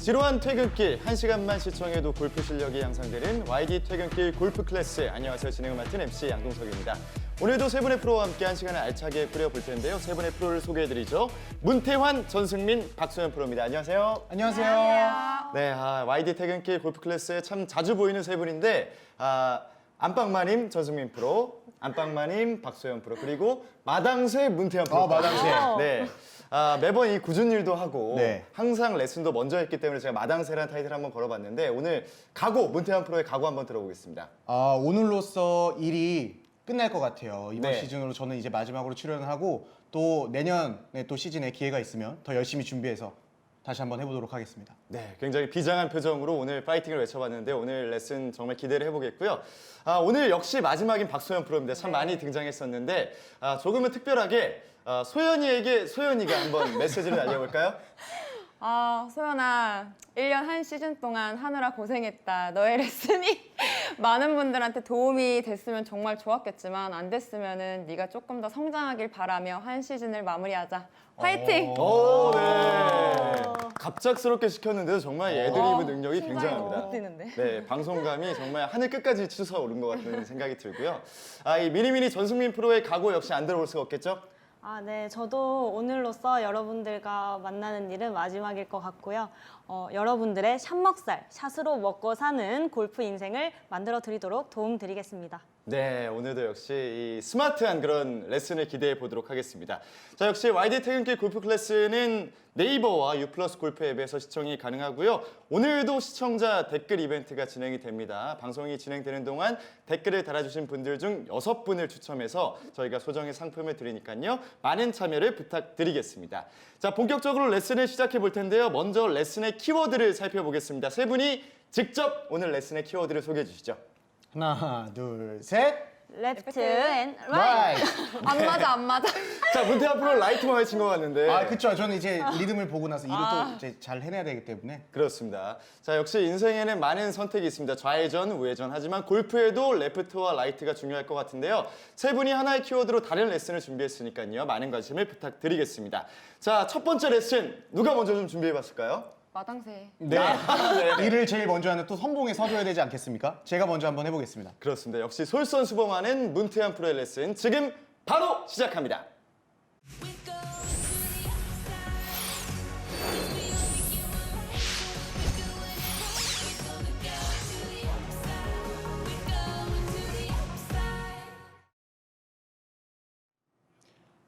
지루한 퇴근길 1시간만 시청해도 골프 실력이 향상되는 YD 퇴근길 골프 클래스. 안녕하세요. 진행을 맡은 MC 양동석입니다. 오늘도 세 분의 프로와 함께 1시간을 알차게 꾸려볼 텐데요. 세 분의 프로를 소개해드리죠. 문태환, 전승민, 박소연 프로입니다. 안녕하세요. 안녕하세요. 네, YD 퇴근길 골프 클래스에 참 자주 보이는 세 분인데 안방마님 전승민 프로, 안방마님 박소연 프로, 그리고 마당새 문태환 프로. 마당새. 네. 매번 이 굳은 일도 하고 네. 항상 레슨도 먼저 했기 때문에 제가 마당새라는 타이틀을 한번 걸어봤는데 오늘 각오, 문태환 프로의 각오 한번 들어보겠습니다. 오늘로써 일이 끝날 것 같아요. 이번 네. 시즌으로 저는 이제 마지막으로 출연을 하고 또 내년에 또 시즌에 기회가 있으면 더 열심히 준비해서 다시 한번 해보도록 하겠습니다. 네, 굉장히 비장한 표정으로 오늘 파이팅을 외쳐봤는데 오늘 레슨 정말 기대를 해보겠고요. 오늘 역시 마지막인 박소연 프로입니다. 참 많이 등장했었는데 조금은 특별하게 소연이에게 소연이가 한번 메시지를 날려볼까요? 소연아, 1년 한 시즌 동안 하느라 고생했다. 너의 레슨이 많은 분들한테 도움이 됐으면 정말 좋았겠지만 안 됐으면은 네가 조금 더 성장하길 바라며 한 시즌을 마무리하자. 화이팅! 오, 네. 갑작스럽게 시켰는데도 정말 애드리브 능력이 굉장합니다. 뛰는데. 네, 방송감이 정말 하늘 끝까지 치솟아 오른 것 같은 생각이 들고요. 이 미니미니 전승민 프로의 각오 역시 안 들어볼 수가 없겠죠? 네. 저도 오늘로써 여러분들과 만나는 일은 마지막일 것 같고요. 여러분들의 샷 먹살, 샷으로 먹고 사는 골프 인생을 만들어 드리도록 도움 드리겠습니다. 네, 오늘도 역시 이 스마트한 그런 레슨을 기대해 보도록 하겠습니다. 자, 역시 YD 퇴근길 골프 클래스는 네이버와 유플러스 골프 앱에서 시청이 가능하고요. 오늘도 시청자 댓글 이벤트가 진행이 됩니다. 방송이 진행되는 동안 댓글을 달아주신 분들 중 6분을 추첨해서 저희가 소정의 상품을 드리니까요. 많은 참여를 부탁드리겠습니다. 자, 본격적으로 레슨을 시작해 볼 텐데요. 먼저 레슨의 키워드를 살펴보겠습니다. 세 분이 직접 오늘 레슨의 키워드를 소개해 주시죠. 하나, 둘, 셋. 레프트 앤 라이트. 안 맞아. 자, 문태환 프로 라이트만 외친 것 같는데. 그쵸. 저는 이제 리듬을 보고 나서 일을 또 이제 잘 해내야 되기 때문에. 그렇습니다. 자, 역시 인생에는 많은 선택이 있습니다. 좌회전, 우회전. 하지만 골프에도 레프트와 라이트가 중요할 것 같은데요. 세 분이 하나의 키워드로 다른 레슨을 준비했으니까요. 많은 관심을 부탁드리겠습니다. 자, 첫 번째 레슨 누가 먼저 좀 준비해봤을까요? 마당새. 네. 일을 제일 먼저 하는 또 선봉에 서줘야 되지 않겠습니까? 제가 먼저 한번 해보겠습니다. 그렇습니다. 역시 솔선수범하는 문태환 프로의 레슨 지금 바로 시작합니다.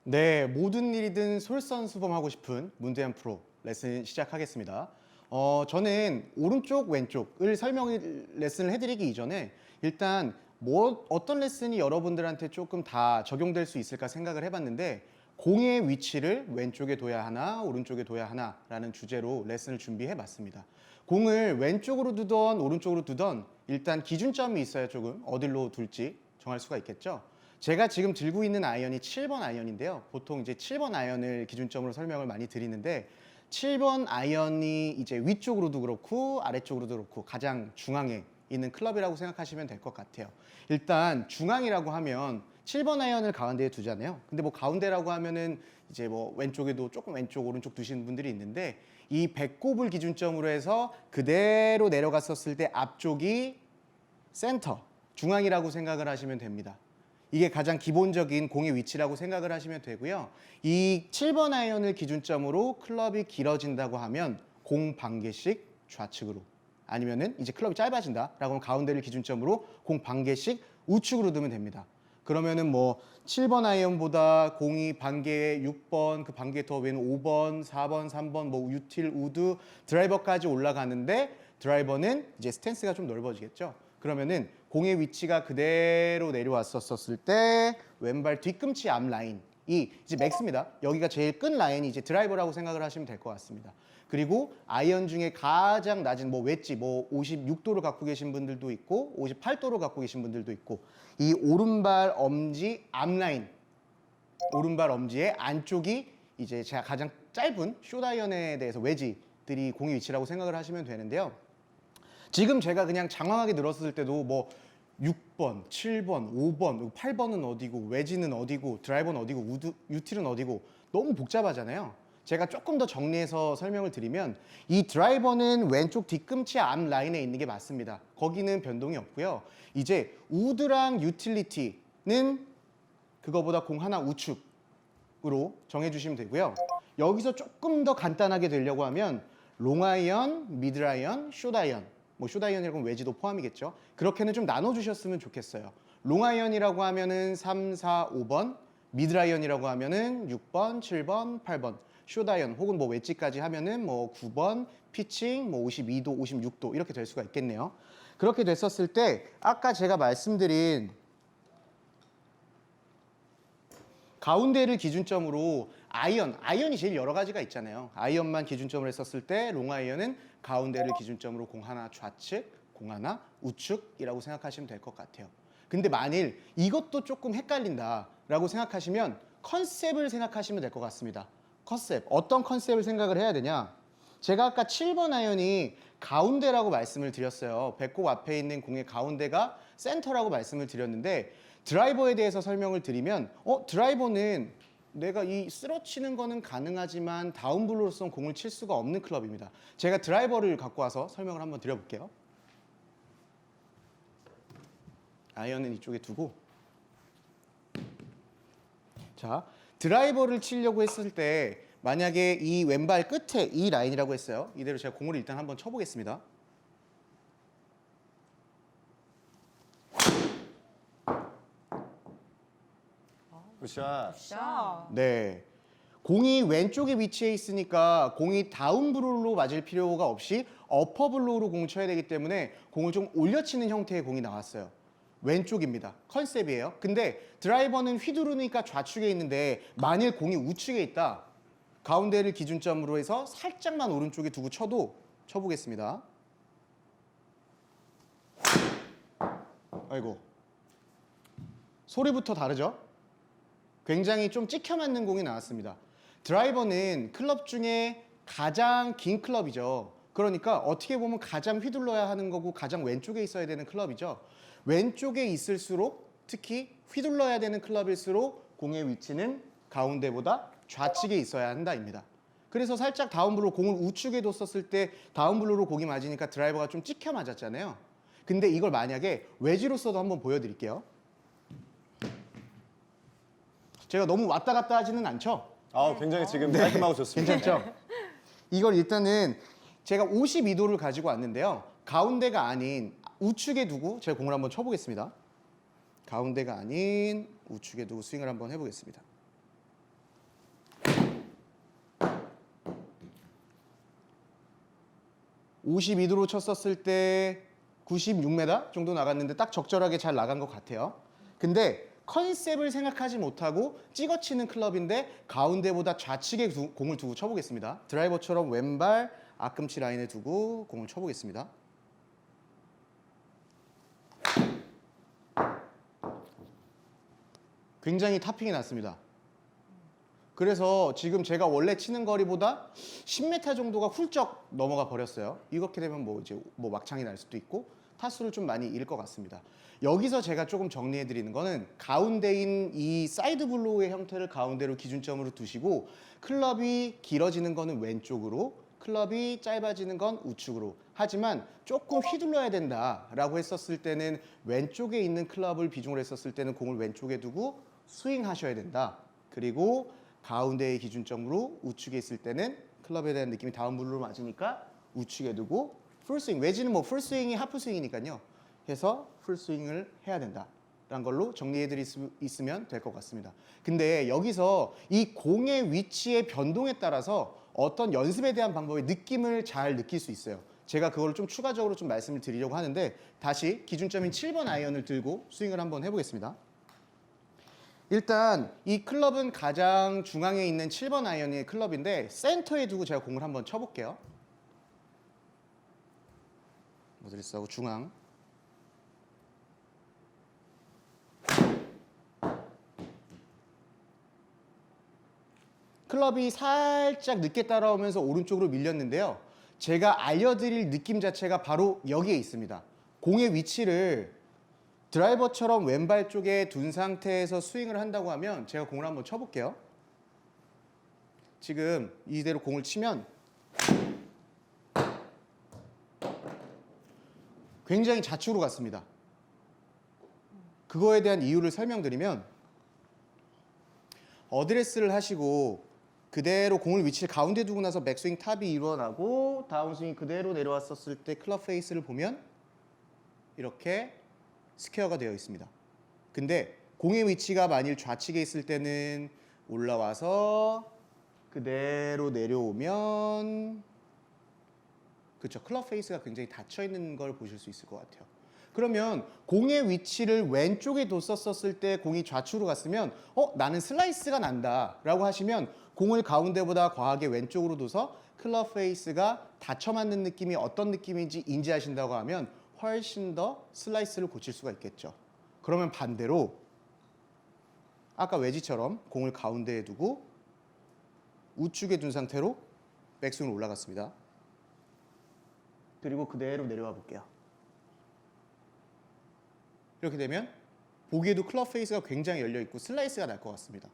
네, 모든 일이든 솔선수범하고 싶은 문태환 프로 레슨 시작하겠습니다. 저는 오른쪽, 왼쪽을 레슨을 해드리기 이전에 일단 어떤 레슨이 여러분들한테 조금 다 적용될 수 있을까 생각을 해봤는데 공의 위치를 왼쪽에 둬야 하나, 오른쪽에 둬야 하나라는 주제로 레슨을 준비해봤습니다. 공을 왼쪽으로 두던 오른쪽으로 두던 일단 기준점이 있어야 조금 어디로 둘지 정할 수가 있겠죠. 제가 지금 들고 있는 아이언이 7번 아이언인데요. 보통 이제 7번 아이언을 기준점으로 설명을 많이 드리는데 7번 아이언이 이제 위쪽으로도 그렇고 아래쪽으로도 그렇고 가장 중앙에 있는 클럽이라고 생각하시면 될 것 같아요. 일단 중앙이라고 하면 7번 아이언을 가운데에 두잖아요. 근데 뭐 가운데라고 하면은 이제 뭐 왼쪽에도 조금 왼쪽 오른쪽 두시는 분들이 있는데 이 배꼽을 기준점으로 해서 그대로 내려갔었을 때 앞쪽이 센터, 중앙이라고 생각을 하시면 됩니다. 이게 가장 기본적인 공의 위치라고 생각을 하시면 되고요. 이 7번 아이언을 기준점으로 클럽이 길어진다고 하면 공 반 개씩 좌측으로, 아니면은 이제 클럽이 짧아진다라고 하면 가운데를 기준점으로 공 반 개씩 우측으로 두면 됩니다. 그러면은 뭐 7번 아이언보다 공이 반 개에 6번, 그 반 개 더 위에는 5번, 4번, 3번, 뭐 유틸, 우드, 드라이버까지 올라가는데 드라이버는 이제 스탠스가 좀 넓어지겠죠. 그러면은 공의 위치가 그대로 내려왔었을 때 왼발 뒤꿈치 앞 라인이 이제 맥스입니다. 여기가 제일 끈 라인이 이제 드라이버라고 생각을 하시면 될 것 같습니다. 그리고 아이언 중에 가장 낮은 뭐 웨지 뭐 56도를 갖고 계신 분들도 있고 58도를 갖고 계신 분들도 있고 이 오른발 엄지 앞 라인, 오른발 엄지의 안쪽이 이제 제가 가장 짧은 숏 아이언에 대해서 웨지들이 공의 위치라고 생각을 하시면 되는데요. 지금 제가 그냥 장황하게 늘었을 때도 뭐 6번, 7번, 5번, 8번은 어디고 웨지는 어디고 드라이버는 어디고 유틸은 어디고 너무 복잡하잖아요. 제가 조금 더 정리해서 설명을 드리면 이 드라이버는 왼쪽 뒤꿈치 앞 라인에 있는 게 맞습니다. 거기는 변동이 없고요. 이제 우드랑 유틸리티는 그거보다 공 하나 우측으로 정해주시면 되고요. 여기서 조금 더 간단하게 되려고 하면 롱아이언, 미드아이언, 숏아이언, 뭐 숏아이언이라고 하면 외지도 포함이겠죠. 그렇게는 좀 나눠주셨으면 좋겠어요. 롱아이언이라고 하면은 3, 4, 5번, 미드아이언이라고 하면은 6번, 7번, 8번, 숏아이언 혹은 뭐 웨지까지 하면은 뭐 9번, 피칭, 뭐 52도, 56도 이렇게 될 수가 있겠네요. 그렇게 됐었을 때 아까 제가 말씀드린 가운데를 기준점으로 아이언이 제일 여러 가지가 있잖아요. 아이언만 기준점으로 했었을 때 롱아이언은 가운데를 기준점으로 공 하나 좌측, 공 하나 우측이라고 생각하시면 될 것 같아요. 근데 만일 이것도 조금 헷갈린다라고 생각하시면 컨셉을 생각하시면 될 것 같습니다. 컨셉, 어떤 컨셉을 생각을 해야 되냐? 제가 아까 7번 아이언이 가운데라고 말씀을 드렸어요. 배꼽 앞에 있는 공의 가운데가 센터라고 말씀을 드렸는데 드라이버에 대해서 설명을 드리면 드라이버는 내가 이 쓰러치는 거는 가능하지만 다운블로로서는 공을 칠 수가 없는 클럽입니다. 제가 드라이버를 갖고 와서 설명을 한번 드려볼게요. 아이언은 이쪽에 두고 자, 드라이버를 치려고 했을 때 만약에 이 왼발 끝에 이 라인이라고 했어요. 이대로 제가 공을 일단 한번 쳐보겠습니다. 굿샷. 자, 네. 공이 왼쪽에 위치해 있으니까 공이 다운블로우로 맞을 필요가 없이 어퍼블로우로 공을 쳐야 되기 때문에 공을 좀 올려치는 형태의 공이 나왔어요. 왼쪽입니다. 컨셉이에요. 근데 드라이버는 휘두르니까 좌측에 있는데 만일 공이 우측에 있다. 가운데를 기준점으로 해서 살짝만 오른쪽에 두고 쳐보겠습니다. 아이고. 소리부터 다르죠? 굉장히 좀 찍혀 맞는 공이 나왔습니다. 드라이버는 클럽 중에 가장 긴 클럽이죠. 그러니까 어떻게 보면 가장 휘둘러야 하는 거고 가장 왼쪽에 있어야 되는 클럽이죠. 왼쪽에 있을수록 특히 휘둘러야 되는 클럽일수록 공의 위치는 가운데보다 좌측에 있어야 한다입니다. 그래서 살짝 다운블로 공을 우측에 뒀었을 때 다운블로로 공이 맞으니까 드라이버가 좀 찍혀 맞았잖아요. 근데 이걸 만약에 외지로서도 한번 보여드릴게요. 제가 너무 왔다 갔다 하지는 않죠? 굉장히 지금 깔끔하고 좋습니다. 괜찮죠? 이걸 일단은 제가 52도를 가지고 왔는데요. 가운데가 아닌 우측에 두고 제가 공을 한번 쳐보겠습니다. 가운데가 아닌 우측에 두고 스윙을 한번 해보겠습니다. (52도로) 쳤었을 때 96m 정도 나갔는데 딱 적절하게 잘 나간 것 같아요. 근데 컨셉을 생각하지 못하고 찍어치는 클럽인데 가운데보다 좌측에 공을 두고 쳐보겠습니다. 드라이버처럼 왼발 앞꿈치 라인에 두고 공을 쳐보겠습니다. 굉장히 탑핑이 났습니다. 그래서 지금 제가 원래 치는 거리보다 10m 정도가 훌쩍 넘어가 버렸어요. 이렇게 되면 뭐 이제 뭐 막창이 날 수도 있고 타수를 좀 많이 잃을 것 같습니다. 여기서 제가 조금 정리해 드리는 거는 가운데인 이 사이드 블로우의 형태를 가운데로 기준점으로 두시고 클럽이 길어지는 거는 왼쪽으로, 클럽이 짧아지는 건 우측으로. 하지만 조금 휘둘러야 된다라고 했었을 때는 왼쪽에 있는 클럽을 비중으로 했었을 때는 공을 왼쪽에 두고 스윙하셔야 된다. 그리고 가운데의 기준점으로 우측에 있을 때는 클럽에 대한 느낌이 다운블로우로 맞으니까 우측에 두고 풀스윙, 외지는 뭐 풀스윙이 하프스윙이니까요. 해서 풀스윙을 해야 된다라는 걸로 정리해드릴 수 있으면 될 것 같습니다. 근데 여기서 이 공의 위치의 변동에 따라서 어떤 연습에 대한 방법의 느낌을 잘 느낄 수 있어요. 제가 그걸 좀 추가적으로 좀 말씀을 드리려고 하는데 다시 기준점인 7번 아이언을 들고 스윙을 한번 해보겠습니다. 일단 이 클럽은 가장 중앙에 있는 7번 아이언의 클럽인데 센터에 두고 제가 공을 한번 쳐볼게요. 어드레스하고 중앙. 클럽이 살짝 늦게 따라오면서 오른쪽으로 밀렸는데요. 제가 알려드릴 느낌 자체가 바로 여기에 있습니다. 공의 위치를 드라이버처럼 왼발 쪽에 둔 상태에서 스윙을 한다고 하면 제가 공을 한번 쳐볼게요. 지금 이대로 공을 치면 굉장히 좌측으로 갔습니다. 그거에 대한 이유를 설명드리면 어드레스를 하시고 그대로 공을 위치를 가운데 두고 나서 백스윙 탑이 일어나고 다운스윙이 그대로 내려왔었을 때 클럽 페이스를 보면 이렇게 스퀘어가 되어 있습니다. 근데 공의 위치가 만일 좌측에 있을 때는 올라와서 그대로 내려오면 그렇죠. 클럽 페이스가 굉장히 닫혀 있는 걸 보실 수 있을 것 같아요. 그러면 공의 위치를 왼쪽에 뒀었을 때 공이 좌측으로 갔으면 나는 슬라이스가 난다라고 하시면 공을 가운데보다 과하게 왼쪽으로 둬서 클럽 페이스가 닫혀 맞는 느낌이 어떤 느낌인지 인지하신다고 하면 훨씬 더 슬라이스를 고칠 수가 있겠죠. 그러면 반대로 아까 외지처럼 공을 가운데에 두고 우측에 둔 상태로 백스윙으로 올라갔습니다. 그리고 그대로 내려와 볼게요. 이렇게 되면 보기에도 클럽 페이스가 굉장히 열려 있고 슬라이스가 날 것 같습니다.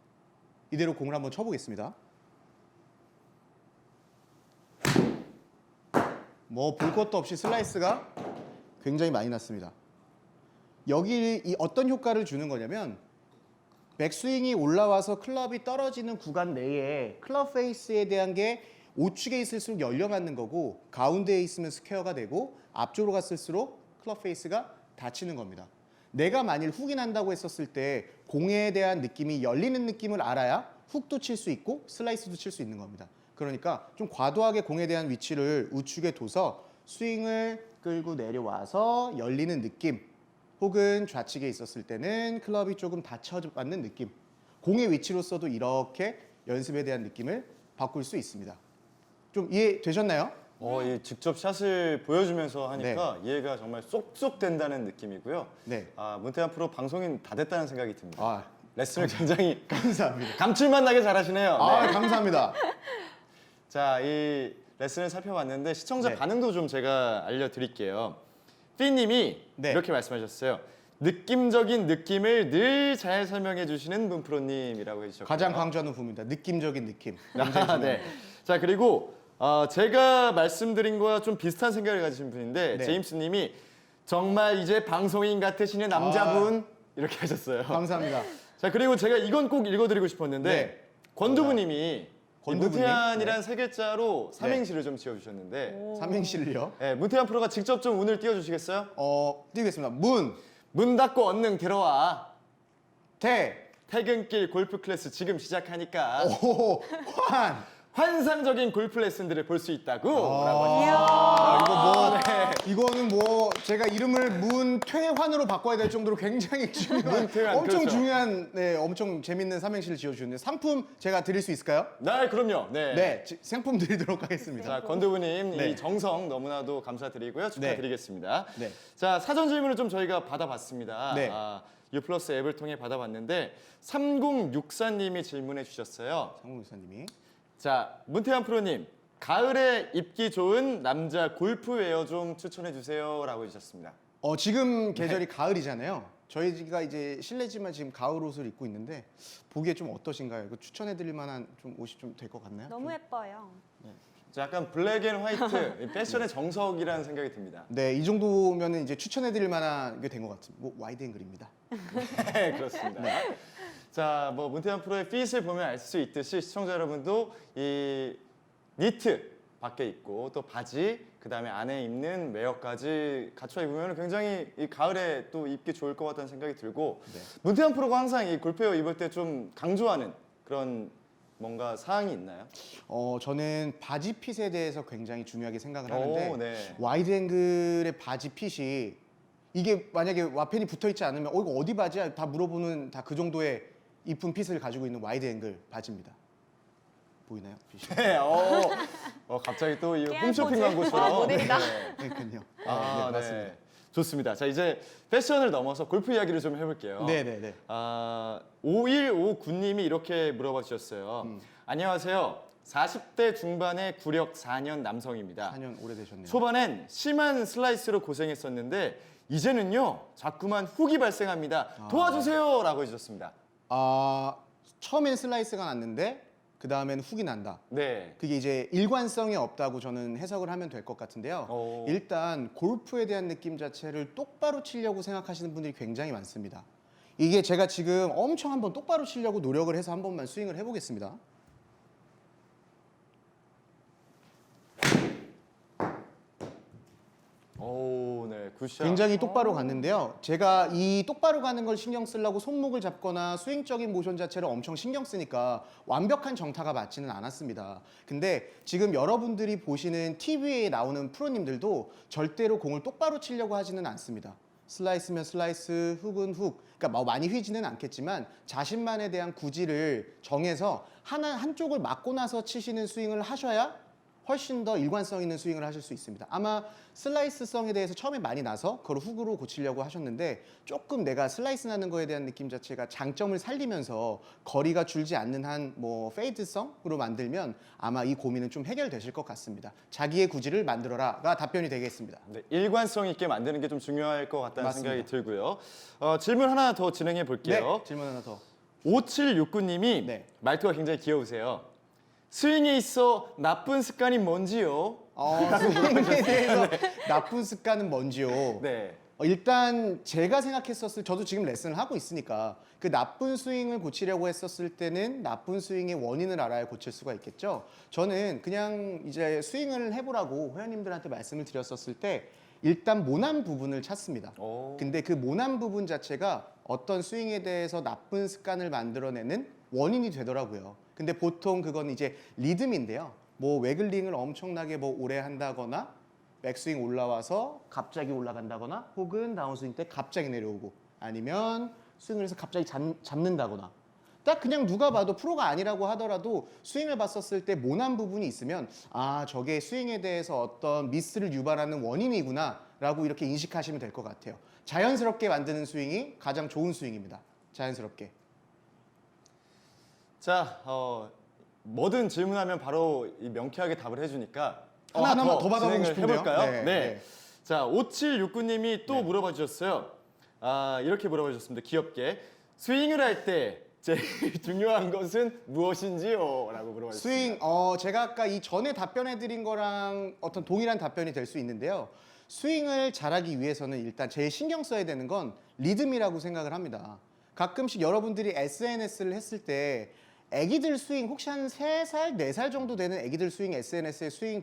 이대로 공을 한번 쳐보겠습니다. 뭐 볼 것도 없이 슬라이스가 굉장히 많이 났습니다. 여기 이 어떤 효과를 주는 거냐면 백스윙이 올라와서 클럽이 떨어지는 구간 내에 클럽 페이스에 대한 게 우측에 있을수록 열려 맞는 거고 가운데에 있으면 스퀘어가 되고 앞쪽으로 갔을수록 클럽 페이스가 닫히는 겁니다. 내가 만일 훅이 난다고 했었을 때 공에 대한 느낌이 열리는 느낌을 알아야 훅도 칠 수 있고 슬라이스도 칠 수 있는 겁니다. 그러니까 좀 과도하게 공에 대한 위치를 우측에 둬서 스윙을 끌고 내려와서 열리는 느낌 혹은 좌측에 있었을 때는 클럽이 조금 닫혀 맞는 느낌 공의 위치로서도 이렇게 연습에 대한 느낌을 바꿀 수 있습니다. 좀 이해되셨나요? 이 직접 샷을 보여주면서 하니까 이해가 정말 쏙쏙 된다는 느낌이고요. 네. 문태환 프로 방송인 다 됐다는 생각이 듭니다. 아, 레슨을 굉장히 감사합니다. 감칠맛 나게 잘하시네요. 아, 네. 감사합니다. 자, 이 레슨을 살펴봤는데 시청자 네. 반응도 좀 제가 알려드릴게요. 삐님이 네. 이렇게 말씀하셨어요. 느낌적인 느낌을 늘 잘 설명해 주시는 문프로님이라고 해주셨고요. 가장 강조하는 부분입니다. 느낌적인 느낌. 네. 자, 그리고 제가 말씀드린 거와 좀 비슷한 생각을 가지신 분인데 네. 제임스님이 정말 이제 방송인 같으시는 남자분 이렇게 하셨어요. 감사합니다. 자, 그리고 제가 이건 꼭 읽어드리고 싶었는데 네. 권두부님이 권두부님? 문태환이란 세 글자로 삼행시를 좀 지어주셨는데 삼행시를요. 네, 문태환 프로가 직접 좀 운을 띄워주시겠어요? 띄우겠습니다. 문 닫고 얼른 들어와. 대, 퇴근길 골프 클래스 지금 시작하니까 환. 환상적인 골프 레슨들을 볼 수 있다고 라고 이거는 뭐 제가 이름을 문퇴환으로 바꿔야 될 정도로 굉장히 중요한 문퇴환, 엄청 그렇죠. 중요한 엄청 재밌는 삼행시를 지어주셨는데 상품 제가 드릴 수 있을까요? 네, 그럼요. 네. 네, 상품 드리도록 하겠습니다. 자, 권두부님 네. 이 정성 너무나도 감사드리고요. 축하드리겠습니다. 네. 자, 사전 질문을 좀 저희가 받아봤습니다. 네. 유플러스 앱을 통해 받아봤는데 3064님이 질문해 주셨어요. 상무무사님이 자, 문태환 프로님, 가을에 입기 좋은 남자 골프웨어 좀 추천해 주세요라고 해주셨습니다. 지금 계절이 가을이잖아요. 저희가 이제 실내지만 지금 가을 옷을 입고 있는데 보기에 좀 어떠신가요? 이거 추천해드릴 만한 좀 옷이 좀 될 것 같나요? 너무 예뻐요. 자, 약간 블랙 앤 화이트, 이 패션의 정석이라는 생각이 듭니다. 네, 이 정도면은 이제 추천해드릴 만한 게 된 것 같습니다. 뭐 와이드 앵글입니다. 네, 그렇습니다. 자, 뭐 문태환 프로의 핏을 보면 알 수 있듯이 시청자 여러분도 이 니트 밖에 입고 또 바지 그다음에 안에 입는 웨어까지 갖춰 입으면 굉장히 이 가을에 또 입기 좋을 것 같다는 생각이 들고 네. 문태환 프로가 항상 이 골프웨어 입을 때 좀 강조하는 그런 뭔가 사항이 있나요? 저는 바지 핏에 대해서 굉장히 중요하게 생각을 하는데 오, 네. 와이드 앵글의 바지 핏이 이게 만약에 와펜이 붙어 있지 않으면 이거 어디 바지야? 다 물어보는 다 그 정도의 이쁜 핏을 가지고 있는 와이드 앵글 바지입니다. 보이나요? 핏이? 네, 갑자기 또 이 깨알 홈쇼핑 포즈. 광고처럼. 모델이다. 네. 그러니까요. 아, 네, 맞습니다. 네. 좋습니다. 자, 이제 패션을 넘어서 골프 이야기를 좀 해볼게요. 네네네. 5159님이 이렇게 물어봐 주셨어요. 안녕하세요. 40대 중반의 구력 4년 남성입니다. 4년 오래되셨네요. 초반엔 심한 슬라이스로 고생했었는데 이제는요 자꾸만 훅이 발생합니다. 도와주세요 라고 해주셨습니다. 처음엔 슬라이스가 났는데 그 다음에는 훅이 난다. 네. 그게 이제 일관성이 없다고 저는 해석을 하면 될 것 같은데요. 오. 일단 골프에 대한 느낌 자체를 똑바로 치려고 생각하시는 분들이 굉장히 많습니다. 이게 제가 지금 엄청 한번 똑바로 치려고 노력을 해서 한 번만 스윙을 해보겠습니다. 오, 네, 굿샷. 굉장히 똑바로 갔는데요. 제가 이 똑바로 가는 걸 신경 쓰려고 손목을 잡거나 스윙적인 모션 자체를 엄청 신경 쓰니까 완벽한 정타가 맞지는 않았습니다. 근데 지금 여러분들이 보시는 TV에 나오는 프로님들도 절대로 공을 똑바로 치려고 하지는 않습니다. 슬라이스면 슬라이스, 훅은 훅. 그러니까 뭐 많이 휘지는 않겠지만 자신만에 대한 구질을 정해서 한쪽을 맞고 나서 치시는 스윙을 하셔야 훨씬 더 일관성 있는 스윙을 하실 수 있습니다. 아마 슬라이스성에 대해서 처음에 많이 나서 그걸 훅으로 고치려고 하셨는데 조금 내가 슬라이스 나는 거에 대한 느낌 자체가 장점을 살리면서 거리가 줄지 않는 한 뭐 페이드성으로 만들면 아마 이 고민은 좀 해결되실 것 같습니다. 자기의 구질을 만들어라가 답변이 되겠습니다. 네, 일관성 있게 만드는 게 좀 중요할 것 같다는 맞습니다. 생각이 들고요. 질문 하나 더 진행해 볼게요. 네, 질문 하나 더. 5769님이 네. 말투가 굉장히 귀여우세요. 스윙에 있어 나쁜 습관이 뭔지요? 스윙에 대해서 나쁜 습관은 뭔지요? 네. 일단 제가 생각했었을 저도 지금 레슨을 하고 있으니까 그 나쁜 스윙을 고치려고 했었을 때는 나쁜 스윙의 원인을 알아야 고칠 수가 있겠죠. 저는 그냥 이제 스윙을 해보라고 회원님들한테 말씀을 드렸었을 때 일단 모난 부분을 찾습니다. 오. 근데 그 모난 부분 자체가 어떤 스윙에 대해서 나쁜 습관을 만들어내는 원인이 되더라고요. 근데 보통 그건 이제 리듬인데요. 뭐 외글링을 엄청나게 뭐 오래 한다거나 백스윙 올라와서 갑자기 올라간다거나 혹은 다운스윙 때 갑자기 내려오고 아니면 스윙을 해서 갑자기 잡는다거나 딱 그냥 누가 봐도 프로가 아니라고 하더라도 스윙을 봤었을 때 모난 부분이 있으면 아 저게 스윙에 대해서 어떤 미스를 유발하는 원인이구나 라고 이렇게 인식하시면 될 것 같아요. 자연스럽게 만드는 스윙이 가장 좋은 스윙입니다. 자연스럽게. 자, 뭐든 질문하면 바로 이 명쾌하게 답을 해주니까 하나만 더 받아보고 진행을 싶은데요. 해볼까요? 네, 네. 네. 자, 5769님이 또 네. 물어봐 주셨어요. 이렇게 물어봐 주셨습니다. 귀엽게. 스윙을 할 때 제일 중요한 것은 무엇인지요? 라고 물어봐 주셨습니다. 스윙, 제가 아까 이 전에 답변해 드린 거랑 어떤 동일한 답변이 될 수 있는데요. 스윙을 잘하기 위해서는 일단 제일 신경 써야 되는 건 리듬이라고 생각을 합니다. 가끔씩 여러분들이 SNS를 했을 때 애기들 스윙, 혹시 한 3살, 4살 정도 되는 애기들 스윙, SNS에 스윙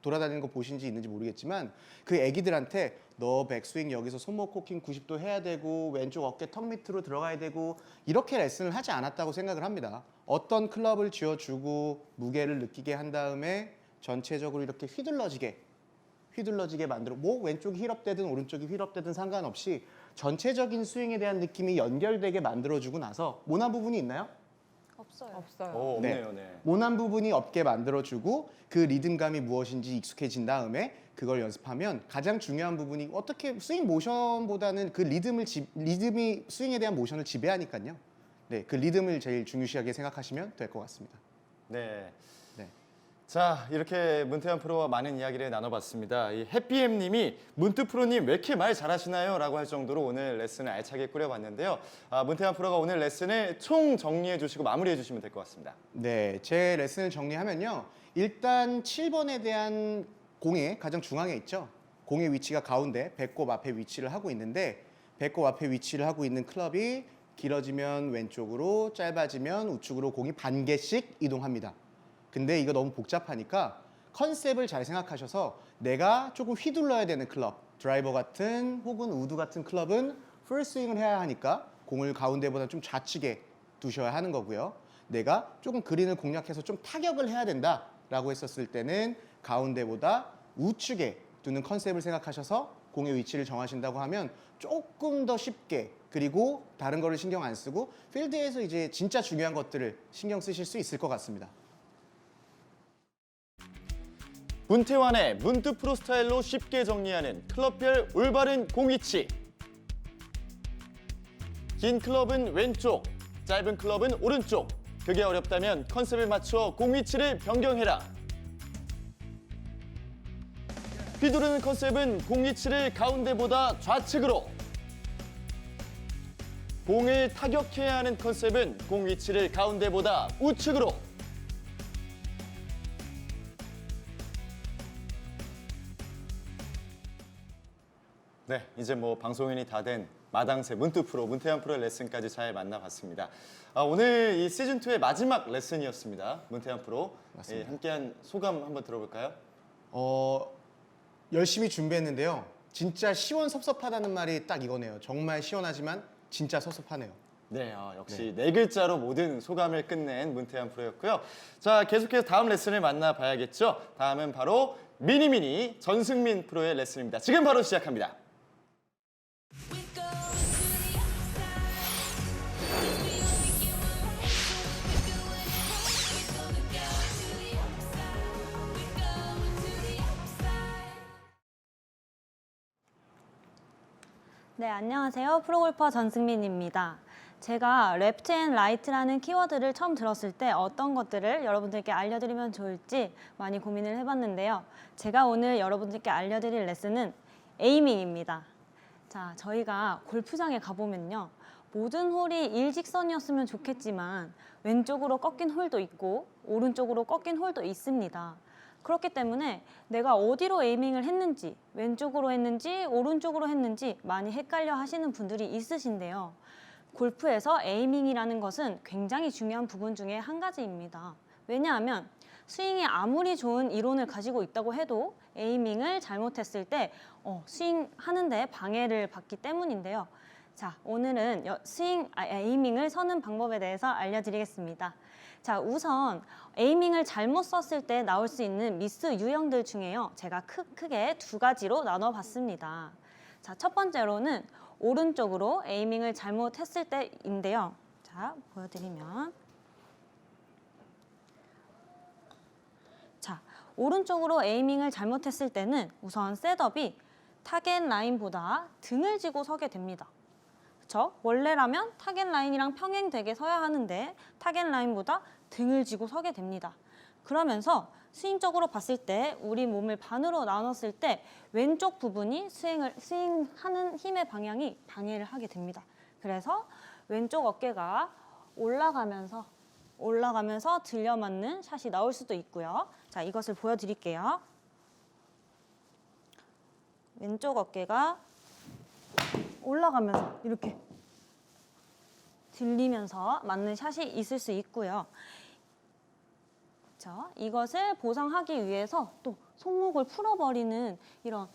돌아다니는 거 보신 지 있는지 모르겠지만 그 애기들한테 너 백스윙 여기서 손목 코킹 90도 해야 되고 왼쪽 어깨 턱 밑으로 들어가야 되고 이렇게 레슨을 하지 않았다고 생각을 합니다. 어떤 클럽을 쥐어주고 무게를 느끼게 한 다음에 전체적으로 이렇게 휘둘러지게 만들어 뭐 왼쪽이 힐업되든 오른쪽이 힐업되든 상관없이 전체적인 스윙에 대한 느낌이 연결되게 만들어주고 나서 모난 부분이 있나요? 없어요. 없어요. 없네요. 네. 모난 부분이 없게 만들어주고 그 리듬감이 무엇인지 익숙해진 다음에 그걸 연습하면 가장 중요한 부분이 어떻게 스윙 모션보다는 그 리듬이 스윙에 대한 모션을 지배하니까요. 네, 그 리듬을 제일 중요시하게 생각하시면 될 것 같습니다. 네. 네. 자, 이렇게 문태환 프로와 많은 이야기를 나눠봤습니다. 이 해피엠님이 문트 프로님 왜 이렇게 말 잘하시나요? 라고 할 정도로 오늘 레슨을 알차게 꾸려봤는데요. 문태환 프로가 오늘 레슨을 총 정리해 주시고 마무리해 주시면 될 것 같습니다. 네, 제 레슨을 정리하면요. 일단 7번에 대한 공의 가장 중앙에 있죠. 공의 위치가 가운데 배꼽 앞에 위치를 하고 있는데 배꼽 앞에 위치를 하고 있는 클럽이 길어지면 왼쪽으로 짧아지면 우측으로 공이 반 개씩 이동합니다. 근데 이거 너무 복잡하니까 컨셉을 잘 생각하셔서 내가 조금 휘둘러야 되는 클럽, 드라이버 같은 혹은 우드 같은 클럽은 풀스윙을 해야 하니까 공을 가운데보다 좀 좌측에 두셔야 하는 거고요. 내가 조금 그린을 공략해서 좀 타격을 해야 된다라고 했었을 때는 가운데보다 우측에 두는 컨셉을 생각하셔서 공의 위치를 정하신다고 하면 조금 더 쉽게 그리고 다른 거를 신경 안 쓰고 필드에서 이제 진짜 중요한 것들을 신경 쓰실 수 있을 것 같습니다. 문태환의 문트 프로 스타일로 쉽게 정리하는 클럽별 올바른 공 위치. 긴 클럽은 왼쪽, 짧은 클럽은 오른쪽. 그게 어렵다면 컨셉을 맞춰 공 위치를 변경해라. 휘두르는 컨셉은 공 위치를 가운데보다 좌측으로. 공을 타격해야 하는 컨셉은 공 위치를 가운데보다 우측으로. 네, 이제 뭐 방송인이 다 된 마당새 문투 프로, 문태환 프로의 레슨까지 잘 만나봤습니다. 오늘 이 시즌 2의 마지막 레슨이었습니다. 문태환 프로. 예, 함께한 소감 한번 들어볼까요? 열심히 준비했는데요. 진짜 시원섭섭하다는 말이 딱 이거네요. 정말 시원하지만 진짜 섭섭하네요. 네, 역시 네 글자로 모든 소감을 끝낸 문태환 프로였고요. 자, 계속해서 다음 레슨을 만나봐야겠죠. 다음은 바로 미니미니 전승민 프로의 레슨입니다. 지금 바로 시작합니다. 네, 안녕하세요. 프로골퍼 전승민입니다. 제가 레프트 앤 라이트라는 키워드를 처음 들었을 때 어떤 것들을 여러분들께 알려드리면 좋을지 많이 고민을 해봤는데요. 제가 오늘 여러분들께 알려드릴 레슨은 에이밍입니다. 자, 저희가 골프장에 가보면요. 모든 홀이 일직선이었으면 좋겠지만 왼쪽으로 꺾인 홀도 있고 오른쪽으로 꺾인 홀도 있습니다. 그렇기 때문에 내가 어디로 에이밍을 했는지, 왼쪽으로 했는지 오른쪽으로 했는지 많이 헷갈려 하시는 분들이 있으신데요. 골프에서 에이밍이라는 것은 굉장히 중요한 부분 중에 한 가지입니다. 왜냐하면 스윙이 아무리 좋은 이론을 가지고 있다고 해도 에이밍을 잘못했을 때 스윙하는데 방해를 받기 때문인데요. 자, 오늘은 에이밍을 서는 방법에 대해서 알려드리겠습니다. 자, 우선 에이밍을 잘못 썼을 때 나올 수 있는 미스 유형들 중에요. 제가 크게 두 가지로 나눠봤습니다. 자, 첫 번째로는 오른쪽으로 에이밍을 잘못했을 때인데요. 자, 보여드리면. 자, 오른쪽으로 에이밍을 잘못했을 때는 우선 셋업이 타겟 라인보다 등을 지고 서게 됩니다. 그렇죠? 원래라면 타겟 라인이랑 평행되게 서야 하는데 타겟 라인보다 등을 지고 서게 됩니다. 그러면서 스윙적으로 봤을 때 우리 몸을 반으로 나눴을 때 왼쪽 부분이 스윙하는 힘의 방향이 방해를 하게 됩니다. 그래서 왼쪽 어깨가 올라가면서 들려맞는 샷이 나올 수도 있고요. 자, 이것을 보여드릴게요. 왼쪽 어깨가 올라가면서 이렇게 들리면서 맞는 샷이 있을 수 있고요. 자, 이것을 보상하기 위해서 또 손목을 풀어버리는 이런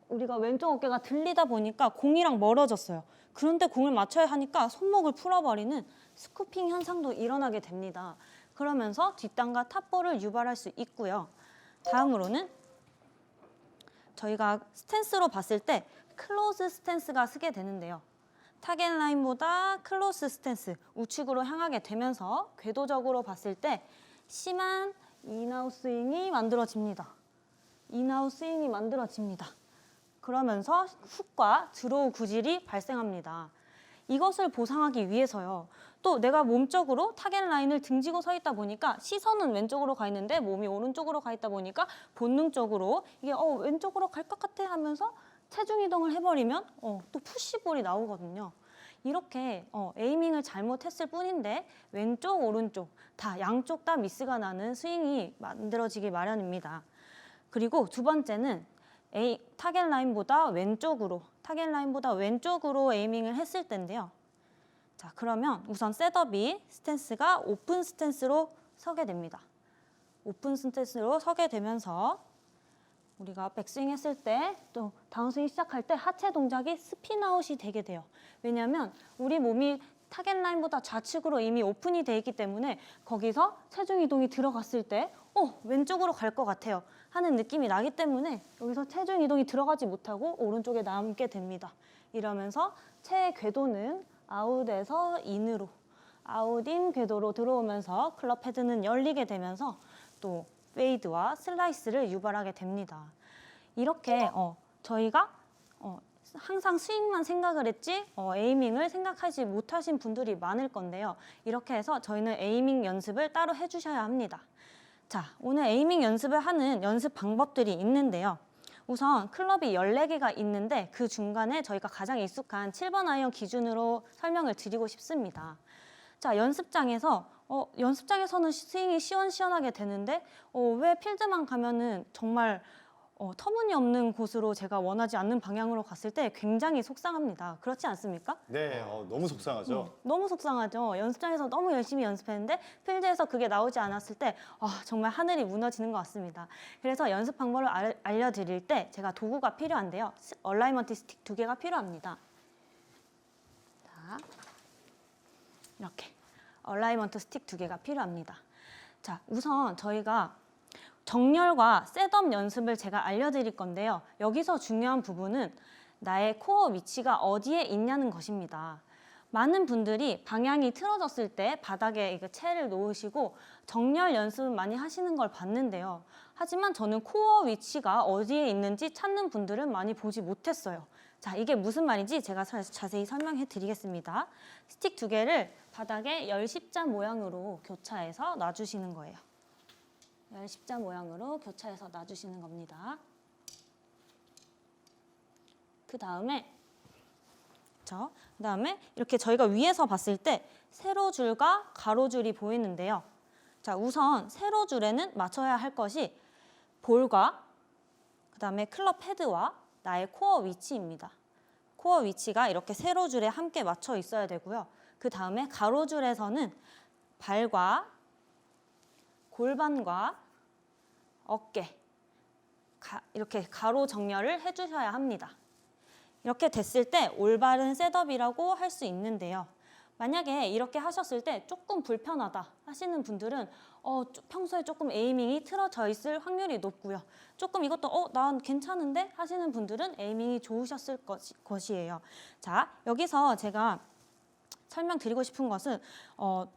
우리가 왼쪽 어깨가 들리다 보니까 공이랑 멀어졌어요. 그런데 공을 맞춰야 하니까 손목을 풀어버리는 스쿠핑 현상도 일어나게 됩니다. 그러면서 뒷땅과 탑볼을 유발할 수 있고요. 다음으로는 저희가 스탠스로 봤을 때 클로즈 스탠스가 쓰게 되는데요. 타겟 라인보다 클로즈 스탠스, 우측으로 향하게 되면서 궤도적으로 봤을 때 심한 인아웃 스윙이 만들어집니다. 인아웃 스윙이 만들어집니다. 그러면서 훅과 드로우 구질이 발생합니다. 이것을 보상하기 위해서요. 또 내가 몸적으로 타겟 라인을 등지고 서 있다 보니까 시선은 왼쪽으로 가 있는데 몸이 오른쪽으로 가 있다 보니까 본능적으로 이게 왼쪽으로 갈 것 같아 하면서 체중 이동을 해버리면 또 푸시볼이 나오거든요. 이렇게 에이밍을 잘못했을 뿐인데 왼쪽, 오른쪽 다 양쪽 다 미스가 나는 스윙이 만들어지기 마련입니다. 그리고 두 번째는 타겟 라인보다 왼쪽으로 에이밍을 했을 때인데요. 자, 그러면 우선 셋업이 스탠스가 오픈 스탠스로 서게 됩니다. 오픈 스탠스로 서게 되면서 우리가 백스윙 했을 때 또 다운스윙 시작할 때 하체 동작이 스핀아웃이 되게 돼요. 왜냐하면 우리 몸이 타겟 라인보다 좌측으로 이미 오픈이 돼 있기 때문에 거기서 체중 이동이 들어갔을 때 왼쪽으로 갈 것 같아요 하는 느낌이 나기 때문에 여기서 체중 이동이 들어가지 못하고 오른쪽에 남게 됩니다. 이러면서 채 궤도는 아웃에서 인으로 아웃인 궤도로 들어오면서 클럽 헤드는 열리게 되면서 또 페이드와 슬라이스를 유발하게 됩니다. 이렇게 저희가 항상 스윙만 생각을 했지 에이밍을 생각하지 못하신 분들이 많을 건데요. 이렇게 해서 저희는 에이밍 연습을 따로 해주셔야 합니다. 자, 오늘 에이밍 연습을 하는 연습 방법들이 있는데요. 우선 클럽이 14개가 있는데 그 중간에 저희가 가장 익숙한 7번 아이언 기준으로 설명을 드리고 싶습니다. 자, 연습장에서는 스윙이 시원시원하게 되는데 왜 필드만 가면은 정말 터무니없는 곳으로 제가 원하지 않는 방향으로 갔을 때 굉장히 속상합니다. 그렇지 않습니까? 네, 너무 속상하죠. 너무 속상하죠. 연습장에서 너무 열심히 연습했는데 필드에서 그게 나오지 않았을 때 정말 하늘이 무너지는 것 같습니다. 그래서 연습 방법을 알려드릴 때 제가 도구가 필요한데요. 얼라이먼트 스틱 2개가 필요합니다. 자, 이렇게 얼라이먼트 스틱 2개가 필요합니다. 자, 우선 저희가 정렬과 셋업 연습을 제가 알려드릴 건데요. 여기서 중요한 부분은 나의 코어 위치가 어디에 있냐는 것입니다. 많은 분들이 방향이 틀어졌을 때 바닥에 이거 채를 놓으시고 정렬 연습을 많이 하시는 걸 봤는데요. 하지만 저는 코어 위치가 어디에 있는지 찾는 분들은 많이 보지 못했어요. 자, 이게 무슨 말인지 제가 자세히 설명해 드리겠습니다. 스틱 2개를 바닥에 열십자 모양으로 교차해서 놔주시는 거예요. 열십자 모양으로 교차해서 놔주시는 겁니다. 그 다음에 이렇게 저희가 위에서 봤을 때 세로줄과 가로줄이 보이는데요. 자, 우선 세로줄에는 맞춰야 할 것이 볼과 그 다음에 클럽 헤드와 나의 코어 위치입니다. 코어 위치가 이렇게 세로줄에 함께 맞춰 있어야 되고요. 그 다음에 가로줄에서는 발과 골반과 어깨 이렇게 가로 정렬을 해주셔야 합니다. 이렇게 됐을 때 올바른 셋업이라고 할 수 있는데요. 만약에 이렇게 하셨을 때 조금 불편하다 하시는 분들은 평소에 조금 에이밍이 틀어져 있을 확률이 높고요. 조금 이것도 난 괜찮은데 하시는 분들은 에이밍이 좋으셨을 것이에요. 자, 여기서 제가 설명드리고 싶은 것은